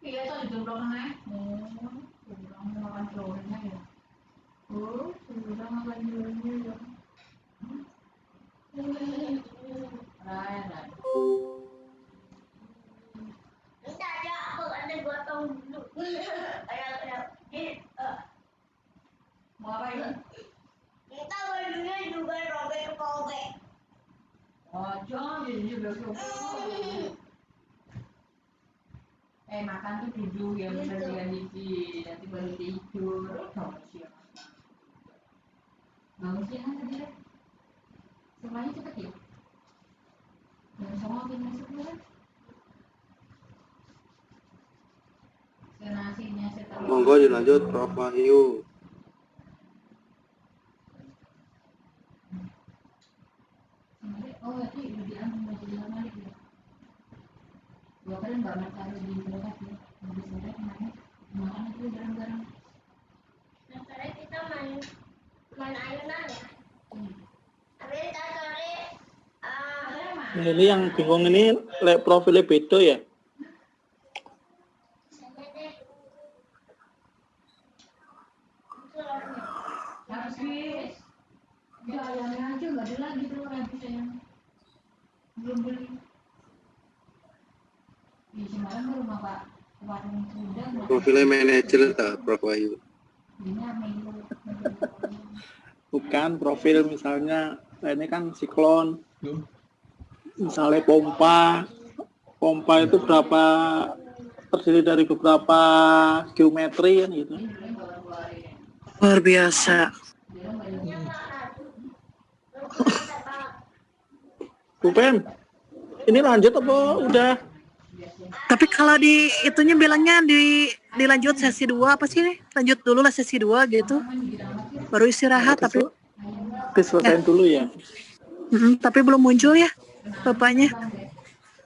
Iya tuh dijemplung nih. Kurang makan telurnya ya. Sudah makan telurnya ya. Nah. Enggak ada, aku ada gotong dulu. Mau apa ini? Kita bajunya juga robek-robek. Makan tuh duduk yang benar hiji, nanti baru tidur. Bangun siang tadi deh. Semuanya cepet ya. Dan semua bikin masuk dulu. Nasinya setelah. Monggo dilanjut Prof Wahyu. Oh, berarti udah diambil baju di lemari ya. Gua kan nggak mau taruh di kulkas ya. Habis sore kemarin makan itu bareng-bareng. Nah, sore kita main ayunan ya. Habis sore Ini yang bingung ini profilnya beda ya. habis. Ya ayamnya aja nggak ada lagi tuh habis yang belum beli. Di Semarang baru Pak warung udang. Profilnya manajer tak Prof Wahyu? Bukan profil misalnya ini kan siklon. Misalnya pompa itu berapa, terdiri dari beberapa geometri kan gitu. Luar biasa. Bu Pem, ini lanjut apa udah? Tapi kalau di itunya bilangnya dilanjut sesi 2 apa sih nih? Lanjut dulu lah sesi 2 gitu. Baru istirahat tapi Diselesain dulu ya. Tapi belum muncul ya bapaknya.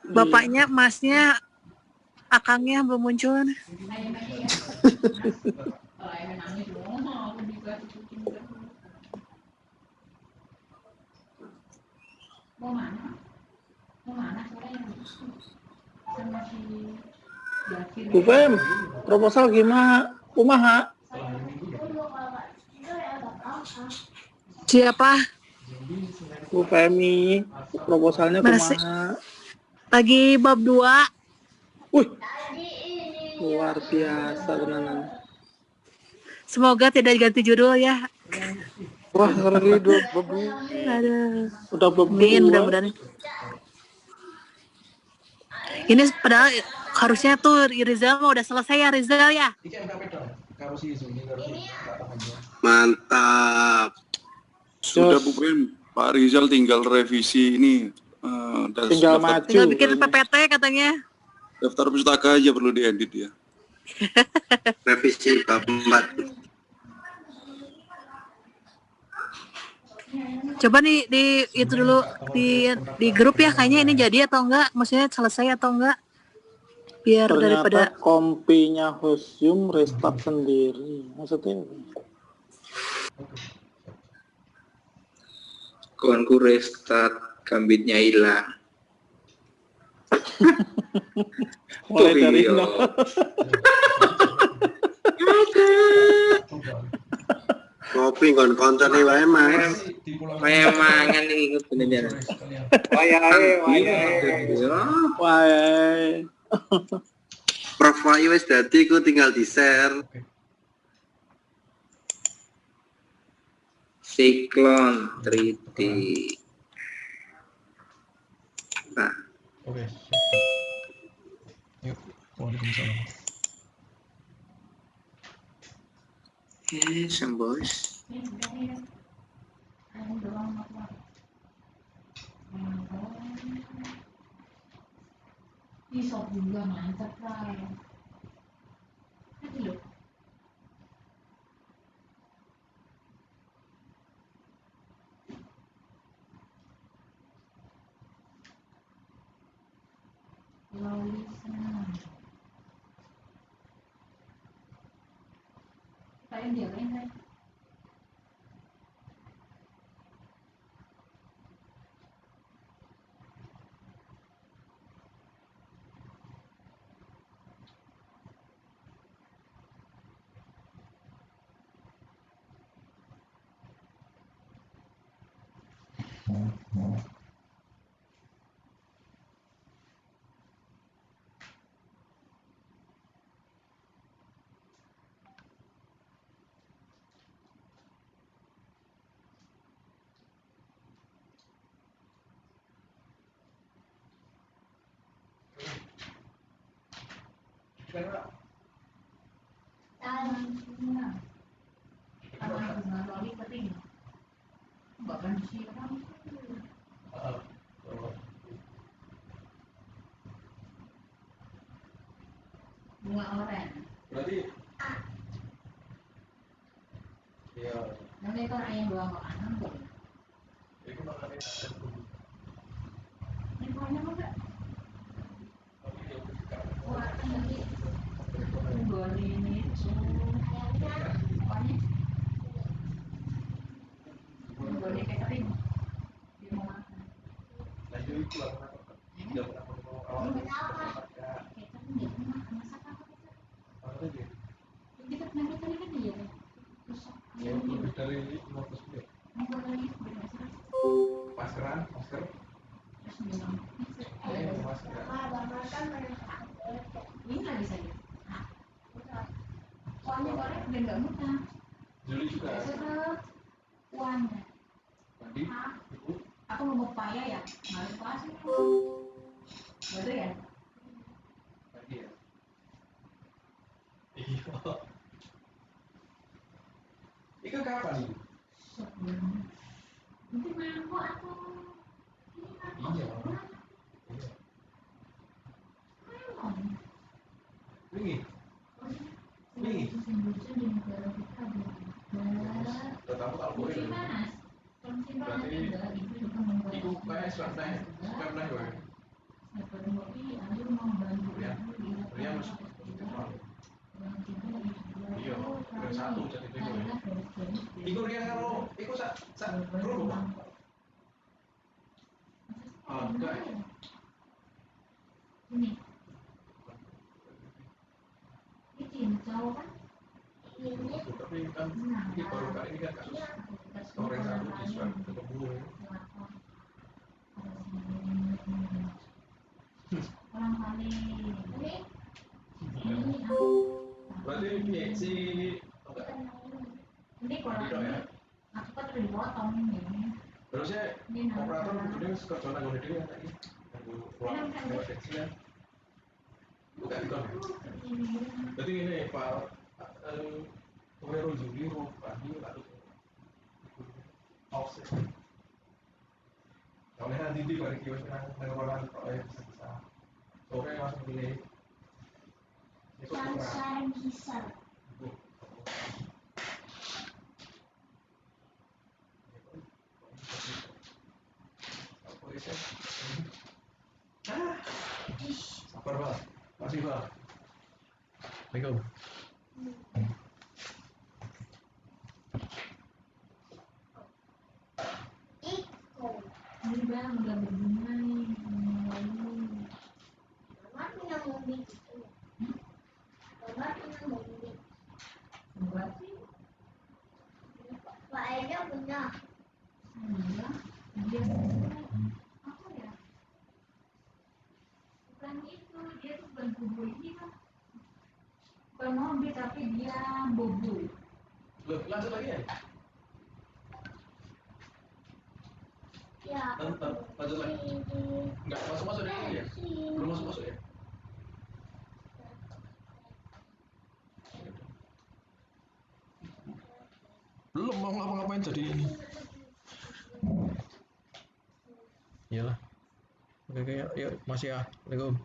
Bapaknya, masnya, akangnya belum muncul. Bu Pem, proposal gimana? Kumaha? Siapa? Bu Femi, proposalnya Masih kumaha? lagi bab 2. Wih, luar biasa tenan. Semoga tidak ganti judul ya. Wah, ngeri bab 2. Aduh. Udah bab 2. Mudah-mudahan. Ini padahal harusnya tuh Rizal mau udah selesai ya Rizal ya. Mantap. Sudah Bu Pem, Pak Rizal tinggal revisi ini. Tinggal maju. Tinggal bikin PPT katanya. Daftar pustaka aja perlu diedit ya. Revisi bab 4. Coba nih di itu dulu di grup ya, kayaknya ini jadi atau enggak, maksudnya selesai atau enggak, biar Ternyata daripada kompinya Hosium restart sendiri, maksudnya Kawanku restart, gambitnya hilang. mulai dari iya. nol. Kopi koncone wae Mas. Memangan iki bener. Wayahe. Prof Wahyu wis dadi ku tinggal di-share. Siklon 3D. Nah. Oke. Yuk, waalaikumsalam. Sembos. Pisau juga mantap lah. Kayak dia kan. Bunga oren. Berarti iya. Nanti kan ayam dua makanan tuh. Itu makannya ini banyak enggak? Wah, nanti boleh ini ayamnya boleh catering di mau makan. Lagi itu lah tidak pernah mau awal. Catering di rumah masak apa kita? Apa lagi? Kita pernah catering kan dia. Ya, lebih dari 50 menit. Maskeran, masker. Ini lagi saja. Soalnya goreng udah nggak mudah. Juli juga. Uangnya. Tadi, ibu. Aku mau paya ya, malu pasti. Betul ya? Tadi ya. Iya. Itu kapan ibu? Nanti mampu atau iya. Ini. Tetapi kalau boleh. Berarti ibu kayak sudah ya. Dia masuk. Iya, yang satu jadi itu. Iku dia kalau iku sak kerudung. Enggak. Ini cincau kan? Ini. Tapi kan ini baru kali ini kan kasus orang satu di swab ketemu. Orang kali ini berarti si ini kalau ya? Aku kan udah dipotong ini. Terusnya operator kemudian kerja nanggung dia lagi. Ruang lewat kecil. Bukan itu. Jadi ini Pak Wero Juli Rupani lalu offset. Kalau nanti di balik kios nanggung oleh bisa. Sore langsung pilih. Saran kisah. Sabar Pak, masih Pak. Assalamualaikum. Ini bang udah berbunga nih. Mama punya mobil gitu. Mama punya mobil. Enggak sih. Pak Eja punya. Iya. Dia apa ya? Bukan itu, dia tuh bukan bobo ini kan. Bukan mobil tapi dia bobo. Loh, lanjut lagi ya? Ya. Lanjut lagi. Enggak masuk ya? Belum masuk ya? Belum mau ngapa-ngapain jadi ini. Iyalah. Oke, yuk masih ya. Assalamualaikum.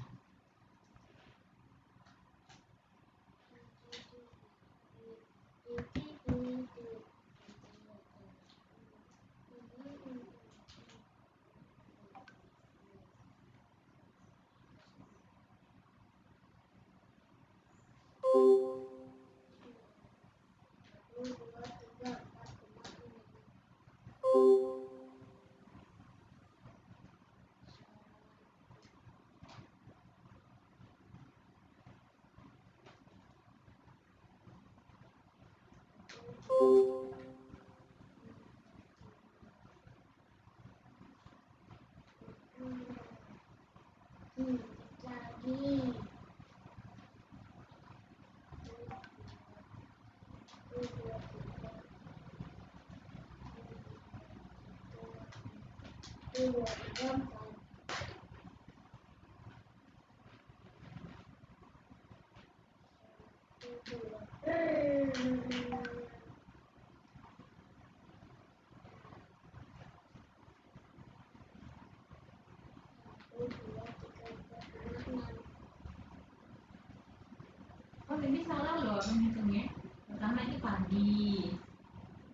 habis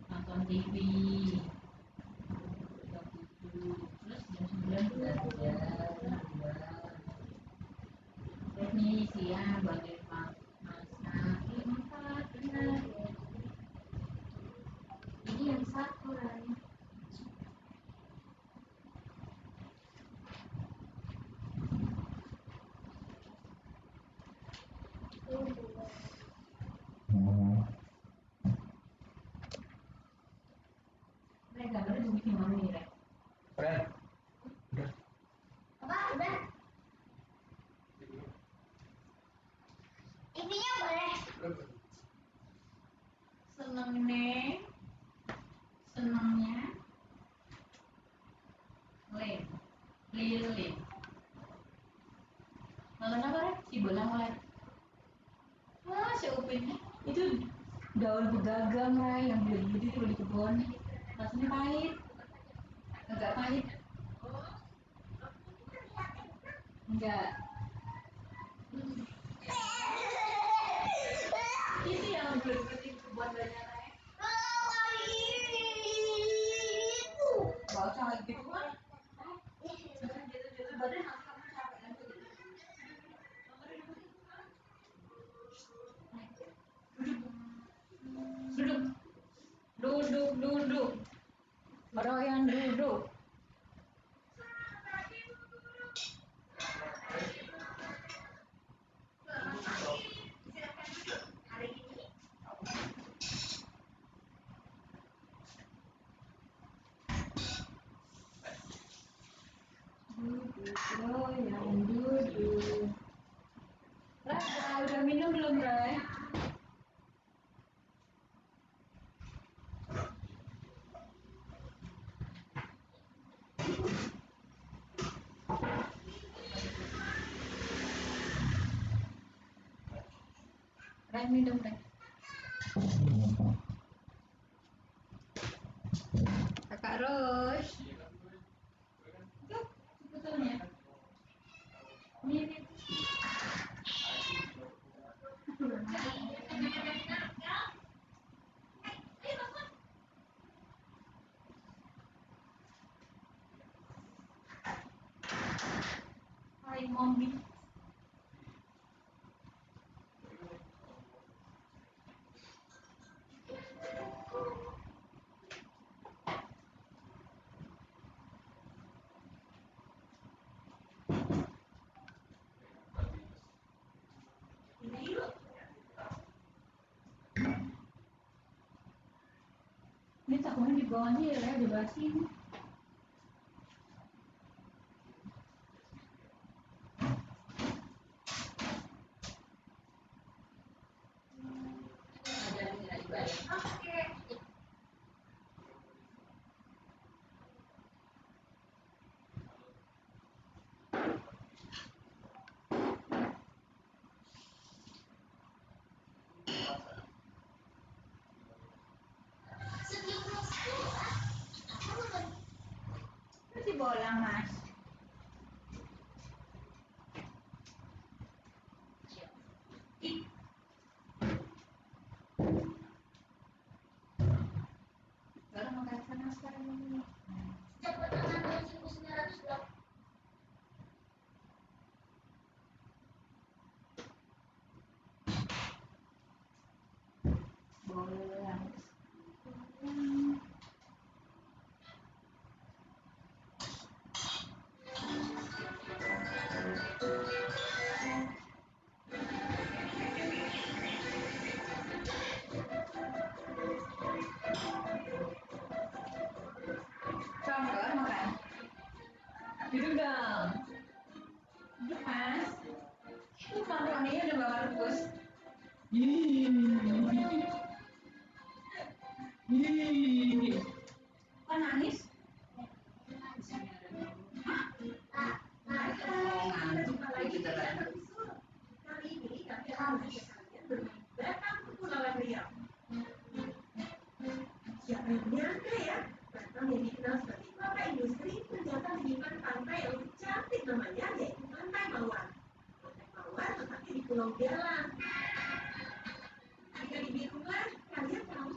nonton TV. Terus jam 9 belajar. Terus nih siang bantuin masak. Masak, benar. Ini yang satu lagi. Gambarnya juga gimana nih, Rek? Apa? Udah? Ininya boleh. Seneng nih. Senangnya. Lilin. Nonton apa, Rek? Si Bolang Rek. Wah, si Upin itu daun begagang, Rek, yang gede-gede itu di kebun. Rasanya pahit. Agak pahit. Enggak. Itu yang bener-bener di kebun banyak, Rek. Baca lagi gitu kan? Jatuh-jatuh badan nanti kamu capek kan? Duduk. Orang yang duduk. Oh, yang duduk. Raka, udah minum belum, Ray? Ray minum, Ray. Kakak Ros. Tuh, sebetulnya. Ini. Hai, Mommy. Ini takunya di bawahnya ya, di bawah sini. Oke. Masih bolang, Mas. Baru makan sana sekarang ini. Sejak pertengahan 1900 blok. Bolang. Coba makan. Duduk dong. Duduk, Mas. Itu makaroninya udah bakal rebus. Kok nangis? Ngantuk lagi kali ini kami akan mengajak kalian bermain Batam Kepulauan Riau. Siapa yang menyangka ya, Batam yang dikenal sebagai kota industri ternyata menyimpan pantai yang cantik namanya, yaitu Pantai Mawar. Pantai Mawar letaknya di Pulau Galang. Jika di rumah, kalian tahu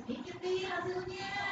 Sedikit nih hasilnya.